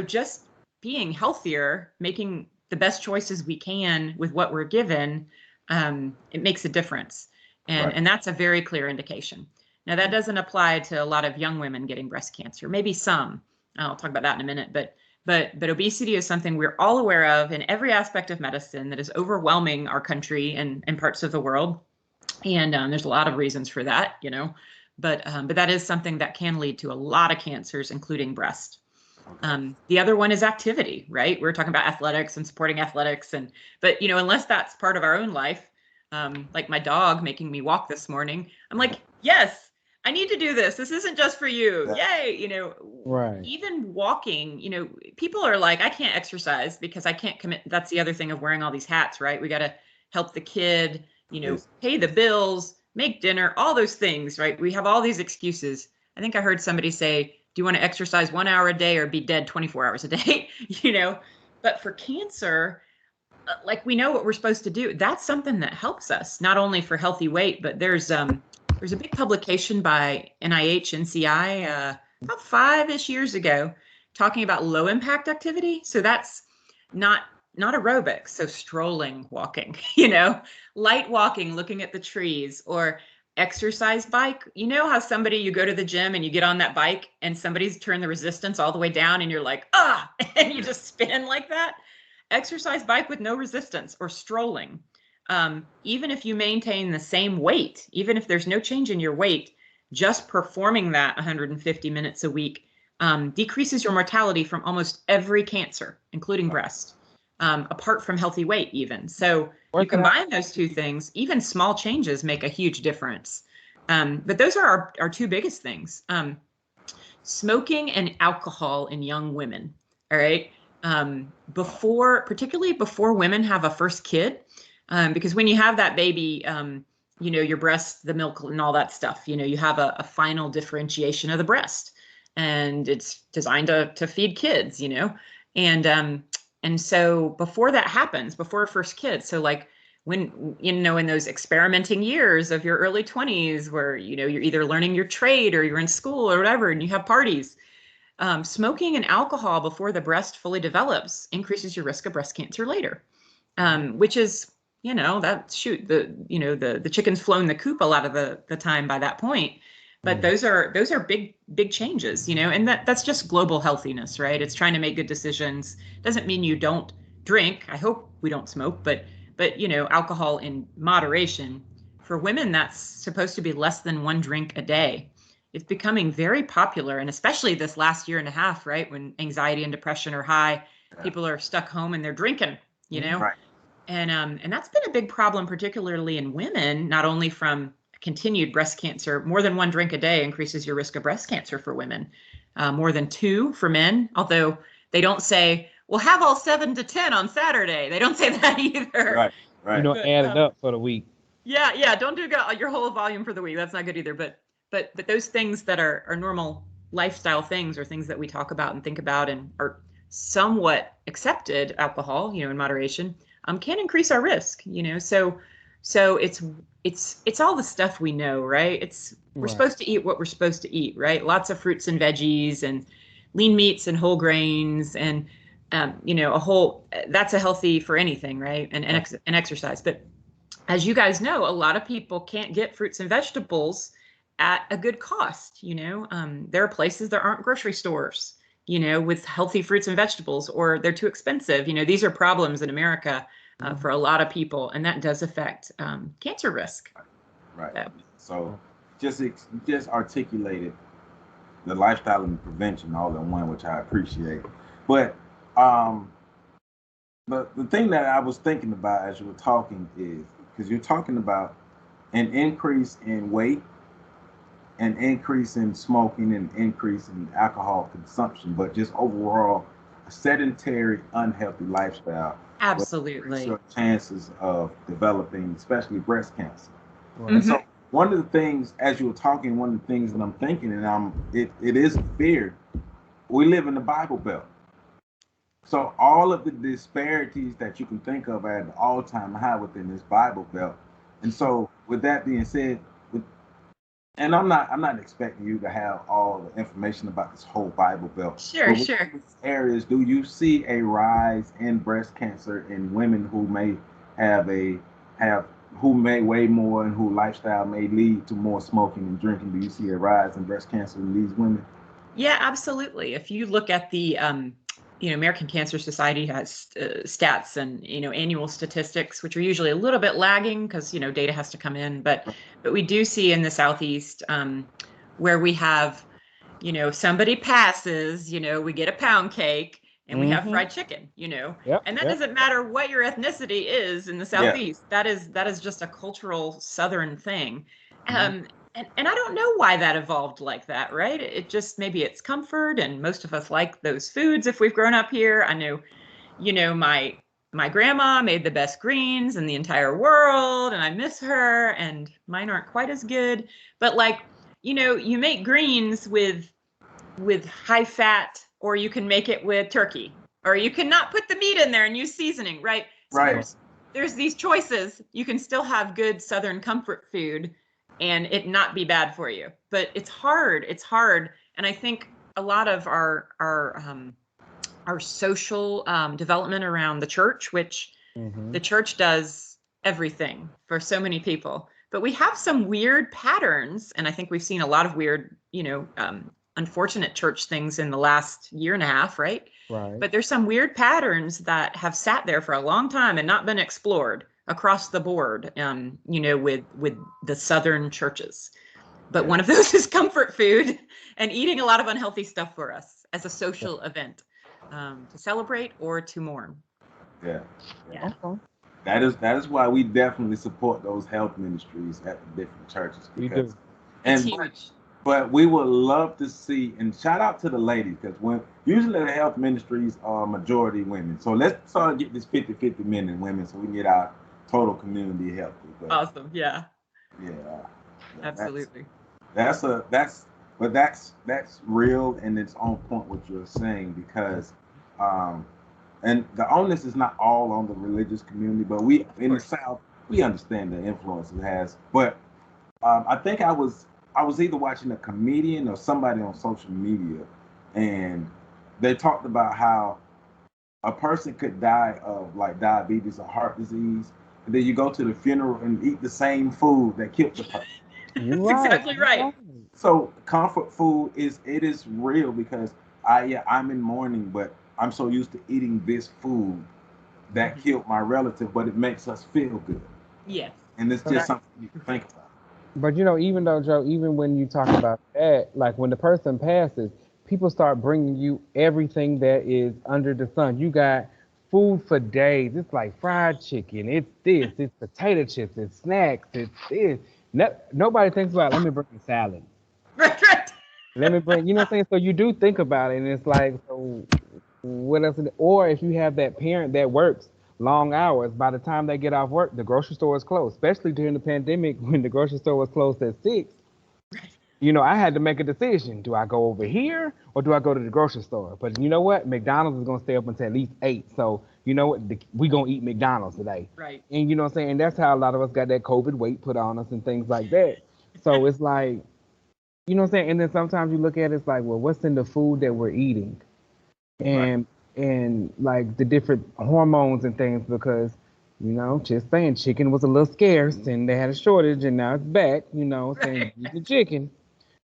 just being healthier, making the best choices we can with what we're given, it makes a difference. And that's a very clear indication. Now, that doesn't apply to a lot of young women getting breast cancer, maybe some. I'll talk about that in a minute. But obesity is something we're all aware of in every aspect of medicine that is overwhelming our country and parts of the world. And there's a lot of reasons for that, but that is something that can lead to a lot of cancers, including breast. The other one is activity, right? We're talking about athletics and supporting athletics. But unless that's part of our own life, like my dog making me walk this morning, I'm like, yes, I need to do this. This isn't just for you. Yay. Right. Even walking, people are like, I can't exercise because I can't commit. That's the other thing of wearing all these hats, right? We got to help the kid, pay the bills, make dinner, all those things, right? We have all these excuses. I think I heard somebody say, do you want to exercise 1 hour a day or be dead 24 hours a day? But for cancer, like, we know what we're supposed to do. That's something that helps us, not only for healthy weight, but there's a big publication by NIH, NCI, about 5-ish years ago, talking about low impact activity. So that's not aerobics. So strolling, walking, light walking, looking at the trees, or exercise bike. How you go to the gym and you get on that bike and somebody's turned the resistance all the way down and you're like, and you just spin like that. Exercise bike with no resistance, or strolling. Even if you maintain the same weight, even if there's no change in your weight, just performing that 150 minutes a week decreases your mortality from almost every cancer, including breast, apart from healthy weight even. So you combine those two things, even small changes make a huge difference. But those are our two biggest things. Smoking and alcohol in young women, all right? Particularly before women have a first kid, because when you have that baby, your breast, the milk and all that stuff, you have a final differentiation of the breast, and it's designed to feed kids, and so before that happens, before first kid, so like when, in those experimenting years of your early 20s where, you're either learning your trade or you're in school or whatever, and you have parties, smoking and alcohol before the breast fully develops increases your risk of breast cancer later, which is, the chicken's flown the coop a lot of the time by that point. But those are big changes, and that's just global healthiness, right? It's trying to make good decisions. Doesn't mean you don't drink. I hope we don't smoke, but alcohol in moderation. For women, that's supposed to be less than 1 drink a day. It's becoming very popular, and especially this last year and a half, right? When anxiety and depression are high, people are stuck home and they're drinking, Right. And that's been a big problem, particularly in women, not only from continued breast cancer. More than one drink a day increases your risk of breast cancer for women, more than two for men, although they don't say, well, have all 7 to 10 on Saturday. They don't say that either. Right, You right. know, But, add it up for the week. yeah, don't do your whole volume for the week. That's not good either. But those things that are normal lifestyle things, or things that we talk about and think about and are somewhat accepted, alcohol, in moderation, can increase our risk. So it's all the stuff we know, right? We're Right. supposed to eat what we're supposed to eat, right? Lots of fruits and veggies and lean meats and whole grains and that's a healthy for anything, right? And exercise. But as you guys know, a lot of people can't get fruits and vegetables at a good cost. There are places, there aren't grocery stores, with healthy fruits and vegetables, or they're too expensive. These are problems in America for a lot of people, and that does affect cancer risk. Right. So just articulated the lifestyle and prevention all in one, which I appreciate. But the thing that I was thinking about as you were talking is, because you're talking about an increase in weight, an increase in smoking, an increase in alcohol consumption, but just overall a sedentary, unhealthy lifestyle. Absolutely. Your chances of developing, especially breast cancer. Right. And so one of the things, as you were talking, one of the things that I'm thinking, and it is a fear, we live in the Bible Belt. So all of the disparities that you can think of are at an all-time high within this Bible Belt. And so with that being said, and I'm not expecting you to have all the information about this whole Bible Belt. Sure. Areas, do you see a rise in breast cancer in women who may who may weigh more and whose lifestyle may lead to more smoking and drinking? Do you see a rise in breast cancer in these women? Yeah, absolutely. If you look at the American Cancer Society has stats and annual statistics, which are usually a little bit lagging because data has to come in, but we do see in the Southeast where we have somebody passes, we get a pound cake and we have fried chicken, and that doesn't matter what your ethnicity is in the Southeast. That is just a cultural Southern thing. And I don't know why that evolved like that, right? It just, maybe it's comfort, and most of us like those foods if we've grown up here. I know, my grandma made the best greens in the entire world, and I miss her, and mine aren't quite as good. But you make greens with high fat, or you can make it with turkey, or you can not put the meat in there and use seasoning, right? So there's these choices. You can still have good Southern comfort food and it not be bad for you. But it's hard. And I think a lot of our social development around the church, which the church does everything for so many people, but we have some weird patterns. And I think we've seen a lot of weird, unfortunate church things in the last year and a half, right? Right. But there's some weird patterns that have sat there for a long time and not been explored across the board, with the Southern churches. But one of those is comfort food and eating a lot of unhealthy stuff for us as a social event, to celebrate or to mourn. Yeah. Okay. That is why we definitely support those health ministries at the different churches. Because, it's huge. But we would love to see, and shout out to the ladies, because usually the health ministries are majority women. So let's start to get this 50-50 men and women so we can get our total community healthy. But, awesome. Yeah. Yeah. Absolutely. That's real, and it's on point what you're saying, because and the onus is not all on the religious community, but we in the South, we understand the influence it has. But I think I was either watching a comedian or somebody on social media, and they talked about how a person could die of like diabetes or heart disease, and then you go to the funeral and eat the same food that killed the person. You're That's exactly right. So comfort food is real, because I'm in mourning, but I'm so used to eating this food that killed my relative, but it makes us feel good. Yes. And it's just something you can think about. But even though, Joe, even when you talk about that, like when the person passes, people start bringing you everything that is under the sun. You got food for days. It's like fried chicken. It's this. It's potato chips. It's snacks. It's this. Nobody thinks about, let me bring a salad. Right, right. Let me bring, you know what I'm saying? So you do think about it, and it's like, so what else? Or if you have that parent that works long hours, by the time they get off work, the grocery store is closed. Especially during the pandemic when the grocery store was closed at 6. I had to make a decision. Do I go over here or do I go to the grocery store? But you know what? McDonald's is gonna stay up until at least 8. So you know what? We gonna eat McDonald's today. Right. And you know what I'm saying? And that's how a lot of us got that COVID weight put on us and things like that. So it's like, you know what I'm saying? And then sometimes you look at it, it's like, well, what's in the food that we're eating? Right. And like the different hormones and things, because just saying, chicken was a little scarce and they had a shortage, and now it's back, saying eat the chicken.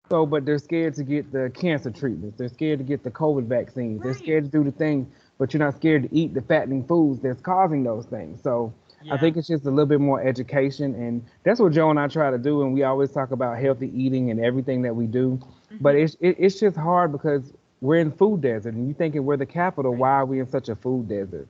So, but they're scared to get the cancer treatments. They're scared to get the COVID vaccines. They're Right. scared to do the things, but you're not scared to eat the fattening foods that's causing those things. So I Yeah. think it's just a little bit more education, and that's what Joe and I try to do. And we always talk about healthy eating and everything that we do, but it's just hard because we're in food desert, and you thinking we're the capital. Right. Why are we in such a food desert?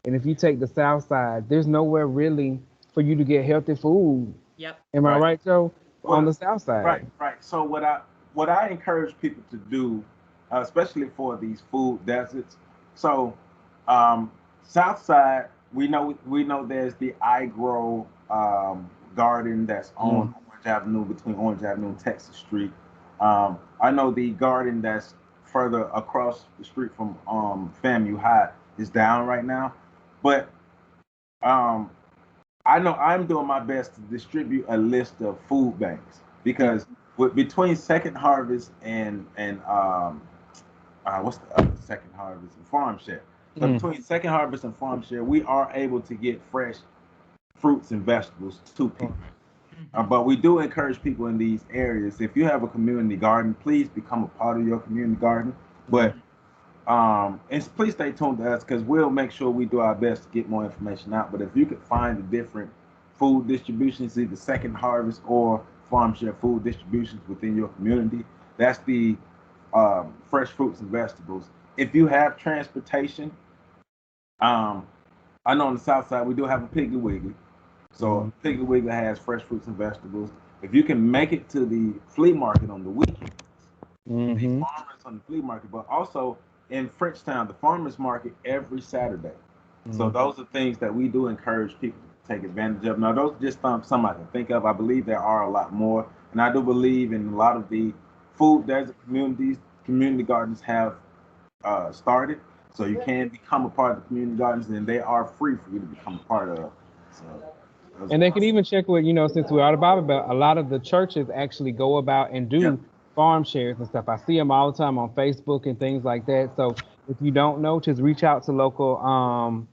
And if you take the South Side, there's nowhere really for you to get healthy food. Yep. Am I Right. right, Joe? On Well, the South Side. right, right. So what I encourage people to do, especially for these food deserts. So, South Side, we know there's the iGrow garden that's on Orange Avenue, between Orange Avenue and Texas Street. I know the garden that's further across the street from FAMU High is down right now, but um, I know I'm doing my best to distribute a list of food banks, because between Second Harvest and what's the other Second Harvest and Farm Share. So between Second Harvest and Farm Share, we are able to get fresh fruits and vegetables to people. But we do encourage people in these areas, if you have a community garden, please become a part of your community garden. But and please stay tuned to us, because we'll make sure we do our best to get more information out. But if you could find the different food distributions, either Second Harvest or Farm Share food distributions within your community, that's the fresh fruits and vegetables. If you have transportation, I know on the South Side we do have a Piggly Wiggly. So Piggly Wiggly has fresh fruits and vegetables. If you can make it to the flea market on the weekends, the farmers on the flea market, but also in Frenchtown, the farmers market every Saturday. So those are things that we do encourage people to take advantage of. Now, those are just some I can think of. I believe there are a lot more, and I do believe in a lot of the food desert communities. Community gardens have started, so you can become a part of the community gardens, and they are free for you to become a part of. So, and they can even check with, since we're out of Bible Belt, a lot of the churches actually go about and do farm shares and stuff. I see them all the time on Facebook and things like that. So if you don't know, just reach out to local,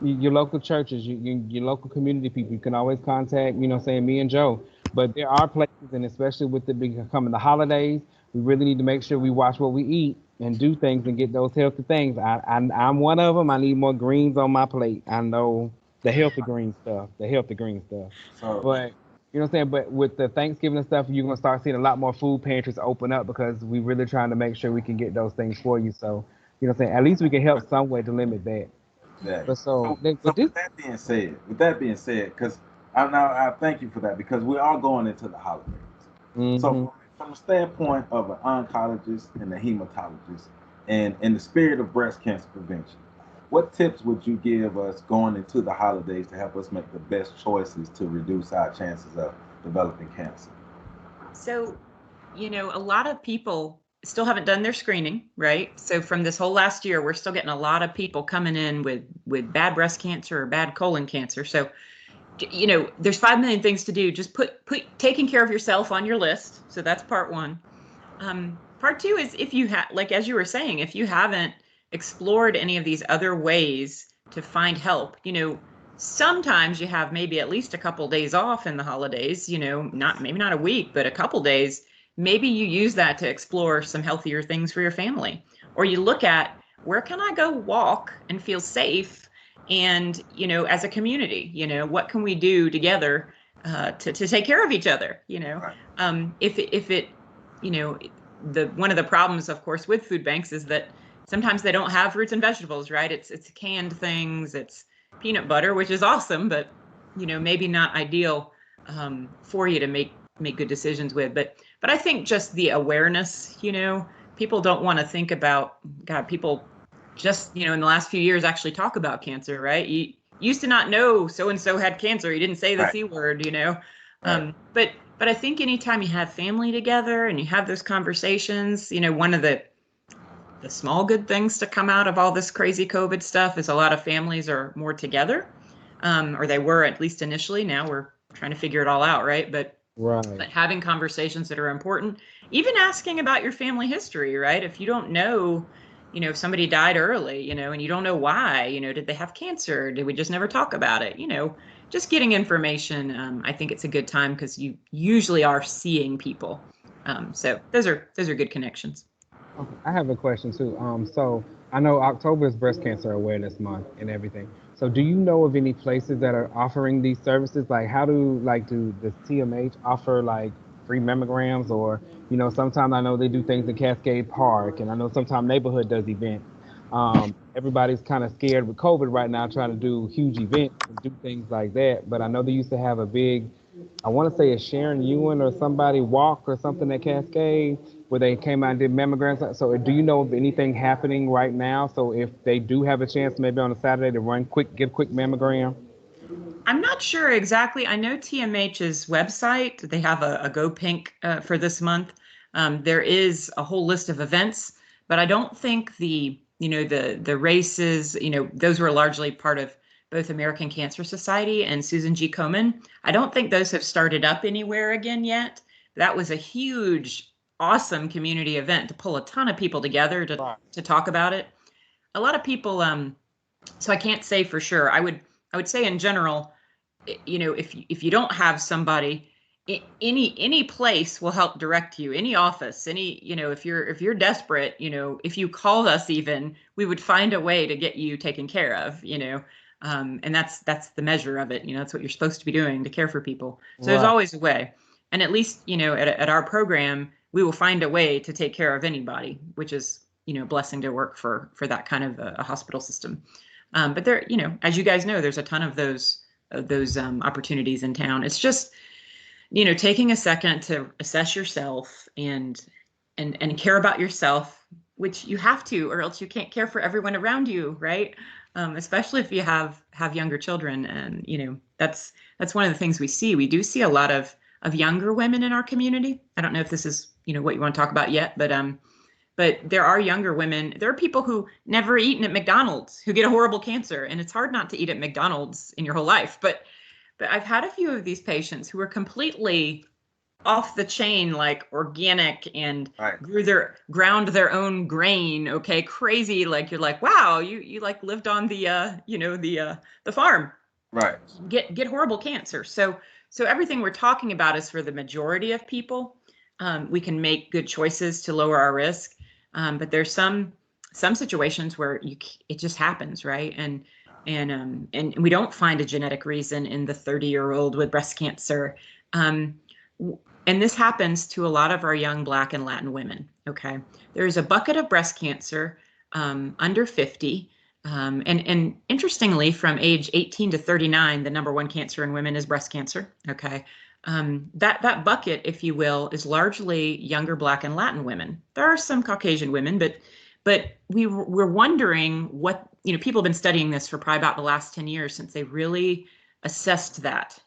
your local churches, your local community people. You can always contact, saying me and Joe. But there are places, and especially with it becoming the holidays, we really need to make sure we watch what we eat and do things and get those healthy things. I'm one of them. I need more greens on my plate. I know the healthy green stuff, so But you know what I'm saying? But with the Thanksgiving and stuff, you're gonna start seeing a lot more food pantries open up, because we really trying to make sure we can get those things for you. So, what I'm saying? At least we can help some way to limit that. exactly. But so, So but this, with that being said, because I thank you for that, because we are going into the holidays. So hmm from the standpoint of an oncologist and a hematologist, and in the spirit of breast cancer prevention, what tips would you give us going into the holidays to help us make the best choices to reduce our chances of developing cancer? So, a lot of people still haven't done their screening, right? So from this whole last year, we're still getting a lot of people coming in with bad breast cancer or bad colon cancer. So, there's 5 million things to do. Just put taking care of yourself on your list. So that's part one. Part two is, if you have, like, as you were saying, if you haven't explored any of these other ways to find help, sometimes you have maybe at least a couple days off in the holidays, maybe not a week, but a couple days. Maybe you use that to explore some healthier things for your family. Or you look at, where can I go walk and feel safe? And, as a community, what can we do together to take care of each other? Right. If it, one of the problems, of course, with food banks is that sometimes they don't have fruits and vegetables, right? It's canned things, it's peanut butter, which is awesome, but maybe not ideal for you to make good decisions with. But I think just the awareness, people don't want to think about, God, people just, in the last few years actually talk about cancer, right? You used to not know so-and-so had cancer. You didn't say the C word, Right. But I think anytime you have family together and you have those conversations, one of the small good things to come out of all this crazy COVID stuff is a lot of families are more together, or they were at least initially. Now we're trying to figure it all out, right? But having conversations that are important, even asking about your family history, right? If you don't know, if somebody died early, and you don't know why, did they have cancer? Did we just never talk about it? Just getting information. I think it's a good time because you usually are seeing people. So those are good connections. Okay, I have a question too. So I know October is Breast Cancer Awareness Month and everything. So do you know of any places that are offering these services? Like, how do the TMH offer like free mammograms, or sometimes I know they do things in Cascade Park, and I know sometimes neighborhood does events. Everybody's kind of scared with COVID right now, trying to do huge events and do things like that. But I know they used to have a big, I want to say a Sharon Ewan or somebody walk or something at Cascade where they came out and did mammograms. So do you know of anything happening right now? So if they do have a chance maybe on a Saturday to get a quick mammogram? I'm not sure exactly. I know TMH's website, they have a Go Pink for this month. There is a whole list of events, but I don't think the races, those were largely part of both American Cancer Society and Susan G. Komen. I don't think those have started up anywhere again yet. That was a huge, awesome community event to pull a ton of people together to talk about it. A lot of people, so I can't say for sure. I would say in general, if you don't have somebody, any place will help direct you. Any office, if you're desperate, if you called us, even we would find a way to get you taken care of. And that's the measure of it. That's what you're supposed to be doing, to care for people. So there's always a way. And at least at our program, we will find a way to take care of anybody, which is a blessing to work for that kind of a hospital system. But there, as you guys know, there's a ton of those opportunities in town. It's just, taking a second to assess yourself and care about yourself, which you have to, or else you can't care for everyone around you, right? Especially if you have younger children. And that's one of the things we see. We do see a lot of younger women in our community. I don't know if this is what you want to talk about yet, but there are younger women. There are people who never eaten at McDonald's who get a horrible cancer, and it's hard not to eat at McDonald's in your whole life. But I've had a few of these patients who are completely off the chain, like organic, and ground their own grain. Okay, crazy. Like you're like, wow, you like lived on the the farm. Right. Get horrible cancer. So everything we're talking about is for the majority of people. We can make good choices to lower our risk. But there's some situations where it just happens, right? And we don't find a genetic reason in the 30-year-old with breast cancer. And this happens to a lot of our young Black and Latin women. Okay, there's a bucket of breast cancer under 50. And interestingly, from age 18 to 39, the number one cancer in women is breast cancer. Okay. That bucket, if you will, is largely younger Black and Latin women. There are some Caucasian women, but we're wondering what, people have been studying this for probably about the last 10 years since they really assessed that,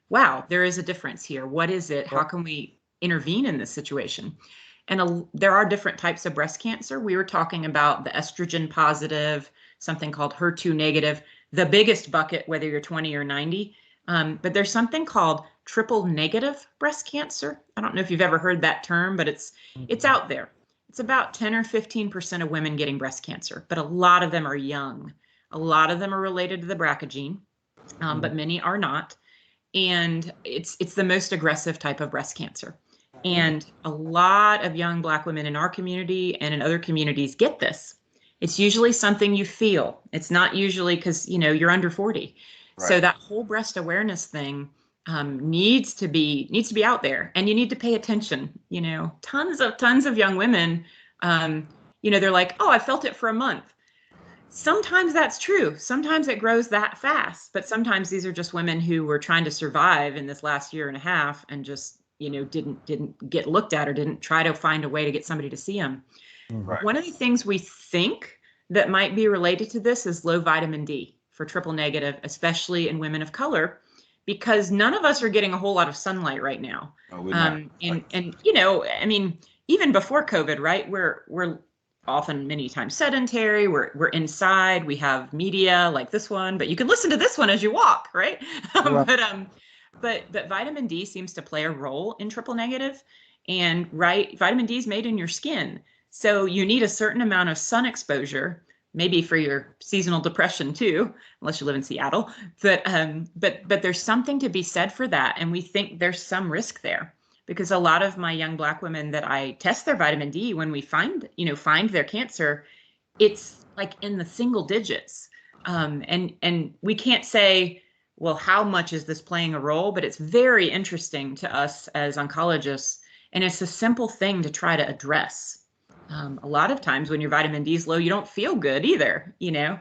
wow, there is a difference here. What is it? How can we intervene in this situation? And there are different types of breast cancer. We were talking about the estrogen positive, something called HER2 negative, the biggest bucket, whether you're 20 or 90. But there's something called triple negative breast cancer. I don't know if you've ever heard that term, but it's out there. It's about 10 or 15% of women getting breast cancer, but a lot of them are young. A lot of them are related to the BRCA gene, but many are not. And it's the most aggressive type of breast cancer. And a lot of young Black women in our community and in other communities get this. It's usually something you feel. It's not usually because, you're under 40. Right. So that whole breast awareness thing needs to be out there, and you need to pay attention. Tons of young women, they're like, oh, I felt it for a month. Sometimes that's true. Sometimes it grows that fast, but sometimes these are just women who were trying to survive in this last year and a half and just, didn't get looked at or didn't try to find a way to get somebody to see them. Right. One of the things we think that might be related to this is low vitamin D for triple negative, especially in women of color, because none of us are getting a whole lot of sunlight right now. No, we're not. And I mean, even before COVID, right? We're often many times sedentary. We're inside. We have media like this one, but you can listen to this one as you walk, right? Right. But vitamin D seems to play a role in triple negative, and right, vitamin D is made in your skin, so you need a certain amount of sun exposure, maybe for your seasonal depression too, unless you live in Seattle. But there's something to be said for that, and we think there's some risk there, because a lot of my young Black women that I test their vitamin D, when we find their cancer, it's like in the single digits. And we can't say, well, how much is this playing a role? But it's very interesting to us as oncologists, and it's a simple thing to try to address. A lot of times when your vitamin D is low, you don't feel good either. A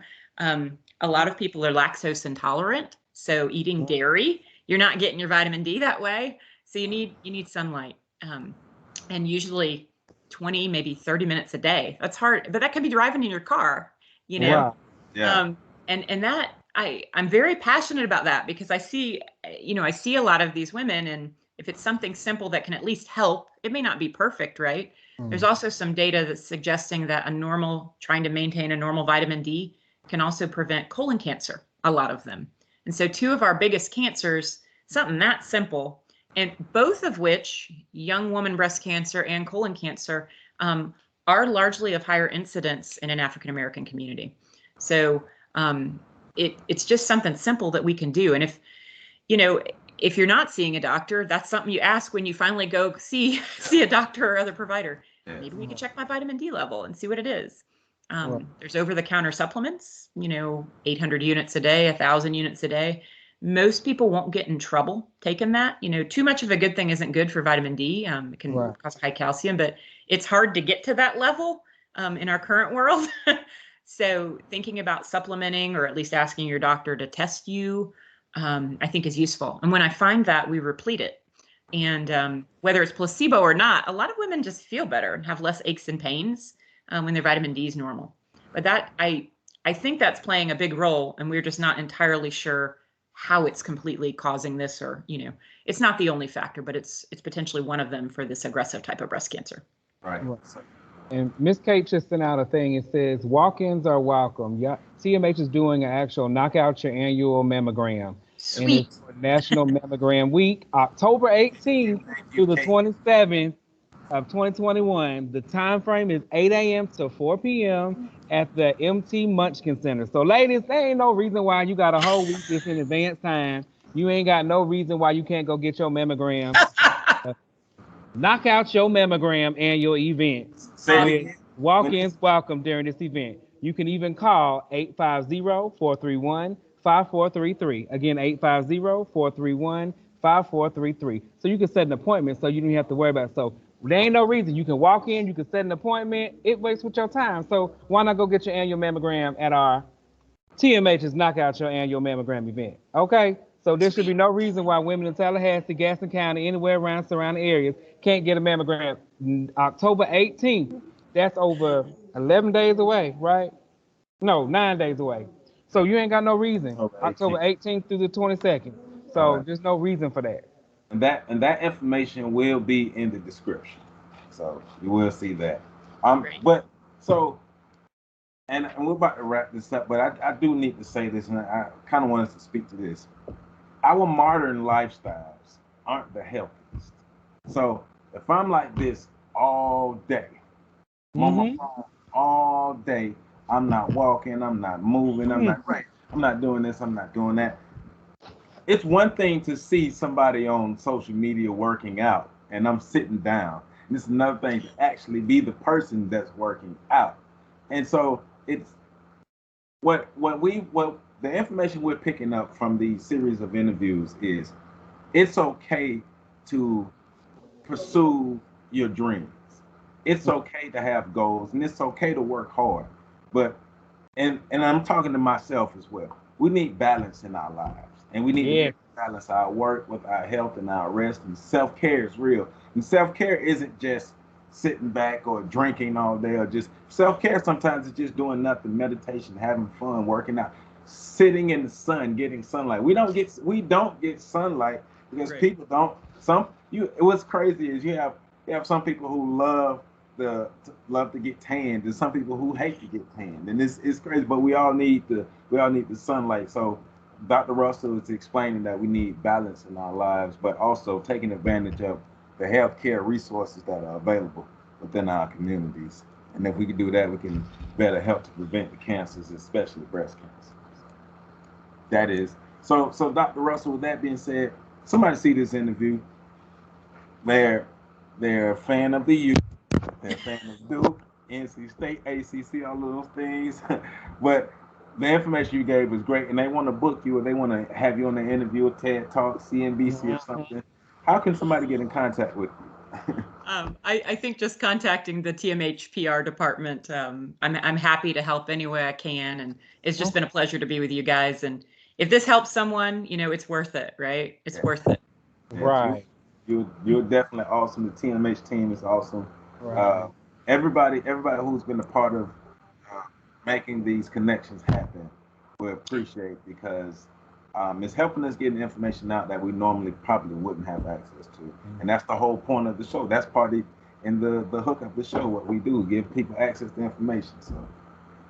lot of people are lactose intolerant, so eating dairy, you're not getting your vitamin D that way. So you need sunlight, and usually 20, maybe 30 minutes a day. That's hard, but that can be driving in your car. Wow. Yeah. And that I'm very passionate about that, because I see a lot of these women, and if it's something simple that can at least help, it may not be perfect, right? There's also some data that's suggesting that trying to maintain a normal vitamin D can also prevent colon cancer, a lot of them. And so two of our biggest cancers, something that simple, and both of which, young woman breast cancer and colon cancer, are largely of higher incidence in an African American community. So it's just something simple that we can do. And if you're not seeing a doctor, that's something you ask when you finally go see a doctor or other provider. Maybe we could check my vitamin D level and see what it is. There's over-the-counter supplements, 800 units a day, 1,000 units a day. Most people won't get in trouble taking that. Too much of a good thing isn't good for vitamin D. It can cause high calcium, but it's hard to get to that level in our current world. So thinking about supplementing, or at least asking your doctor to test you, I think is useful. And when I find that, we replete it. And whether it's placebo or not, a lot of women just feel better and have less aches and pains when their vitamin D is normal. But that I think that's playing a big role, and we're just not entirely sure how it's completely causing this, or it's not the only factor, but it's potentially one of them for this aggressive type of breast cancer. Right. And Miss Kate just sent out a thing. It says walk-ins are welcome. Yeah, TMH is doing an actual knock out your annual mammogram. Sweet. And it's for National Mammogram Week, October 18th through the 27th of 2021. The time frame is 8 a.m. to 4 p.m. at the MT Munchkin Center. So, ladies, there ain't no reason why you got a whole week this in advance time. You ain't got no reason why you can't go get your mammogram. Knock out your mammogram annual event. Walk-ins welcome during this event. You can even call 850-431-5433. Again, 850-431-5433. So you can set an appointment, so you don't have to worry about it. So there ain't no reason. You can walk in, you can set an appointment. It wastes with your time. So why not go get your annual mammogram at our TMH's Knock Out Your Annual Mammogram event? Okay? So there should be no reason why women in Tallahassee, Gaston County, anywhere around surrounding areas can't get a mammogram. October 18th, that's over 11 days away, right? No, 9 days away. So you ain't got no reason. October 18th through the 22nd. So there's no reason for that. And that information will be in the description. So you will see that. But so, and we're about to wrap this up, but I do need to say this, and I kind of wanted to speak to this. Our modern lifestyles aren't the healthiest. So if I'm like this all day, on my phone all day, I'm not walking, I'm not moving, I'm not doing this, I'm not doing that. It's one thing to see somebody on social media working out and I'm sitting down. And it's another thing to actually be the person that's working out. And so it's what the information we're picking up from these series of interviews is it's okay to pursue your dreams. it's okay to have goals and it's okay to work hard. But and I'm talking to myself as well. We need balance in our lives, and we need to be Yeah. able to balance our work with our health and our rest. And self care is real. And self care isn't just sitting back or drinking all day or just self care. Sometimes it's just doing nothing, meditation, having fun, working out, sitting in the sun, getting sunlight. We don't get sunlight because Right. people don't. Some you. What's crazy is you have some people who love to get tanned, and some people who hate to get tanned, and it's crazy. But we all need the sunlight. So Dr. Russell is explaining that we need balance in our lives, but also taking advantage of the healthcare resources that are available within our communities. And if we can do that, we can better help to prevent the cancers, especially breast cancer. That is so. Dr. Russell, with that being said, somebody see this interview. They're they're a fan of the youth. They're a fan of Duke, NC State, ACC, all of those things. But the information you gave was great, and they want to book you or they want to have you on the interview, or TED Talk, CNBC, or something. How can somebody get in contact with you? I think just contacting the TMH PR department. I'm happy to help any way I can, and it's just been a pleasure to be with you guys. And if this helps someone, it's worth it, right? It's worth it. Yes, Right. you're definitely awesome. The TMH team is awesome. Uh, Right. everybody who's been a part of uh, making these connections happen, we appreciate because it's helping us get information out that we normally probably wouldn't have access to, and that's the whole point of the show. That's part of in the hook of the show. What we do, give people access to information. So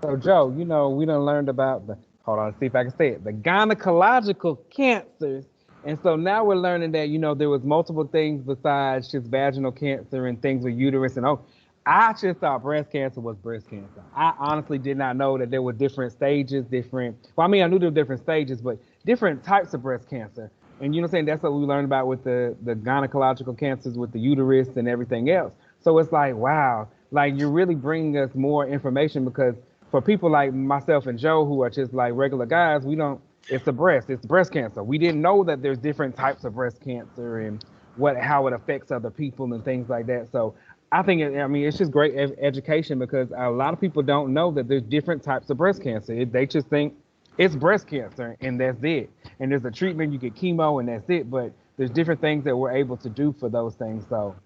So Joe, we done learned about hold on, see if I can say it, the gynecological cancers. And so now we're learning that, there was multiple things besides just vaginal cancer and things with uterus and I just thought breast cancer was breast cancer. I honestly did not know that there were different stages, well, I mean, I knew there were different stages, but different types of breast cancer. And you know what I'm saying? That's what we learned about with the gynecological cancers with the uterus and everything else. So it's like, wow, like you're really bringing us more information because for people like myself and Joe who are just like regular guys, we don't. It's breast cancer. We didn't know that there's different types of breast cancer and how it affects other people and things like that. So I think it's just great education because a lot of people don't know that there's different types of breast cancer. They just think it's breast cancer and that's it. And there's a treatment, you get chemo and that's it. But there's different things that we're able to do for those things. So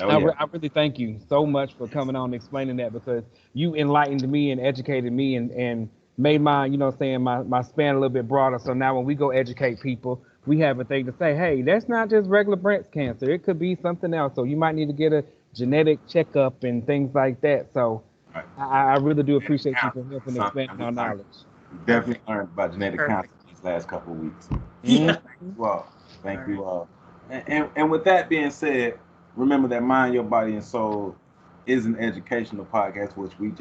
oh yeah, I really thank you so much for coming on and explaining that because you enlightened me and educated me and made my, saying my span a little bit broader. So now when we go educate people, we have a thing to say, hey, that's not just regular breast cancer. It could be something else. So you might need to get a genetic checkup and things like that. So right. I really do Genetic appreciate you cancer for is helping something expand that we our learned. knowledge. We definitely Perfect. learned about genetic cancer Perfect. these last couple of weeks. Mhm. Yeah. Thank you all. All Thank right. you all. And with that being said, remember that Mind Your Body and Soul is an educational podcast, which you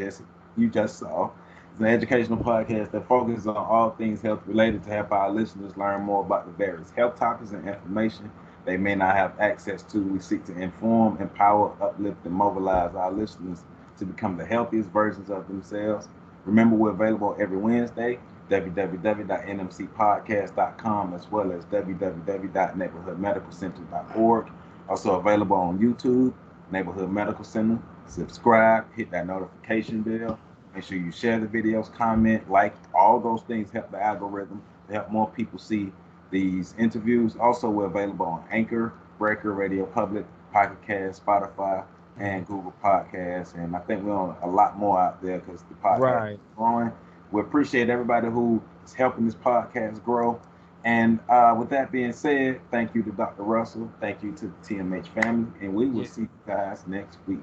just saw. It's an educational podcast that focuses on all things health related to help our listeners learn more about the various health topics and information they may not have access to. We seek to inform, empower, uplift, and mobilize our listeners to become the healthiest versions of themselves. Remember, we're available every Wednesday, www.nmcpodcast.com, as well as www.neighborhoodmedicalcenter.org. Also available on YouTube, Neighborhood Medical Center. Subscribe, hit that notification bell. Make sure you share the videos, comment, like, all those things help the algorithm to help more people see these interviews. Also, we're available on Anchor, Breaker, Radio Public, Pocket Cast, Spotify, and Google Podcasts. And I think we're on a lot more out there because the podcast is Right. growing. We appreciate everybody who is helping this podcast grow. And with that being said, thank you to Dr. Russell. Thank you to the TMH family. And we will Yeah. see you guys next week.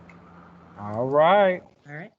All right. All right.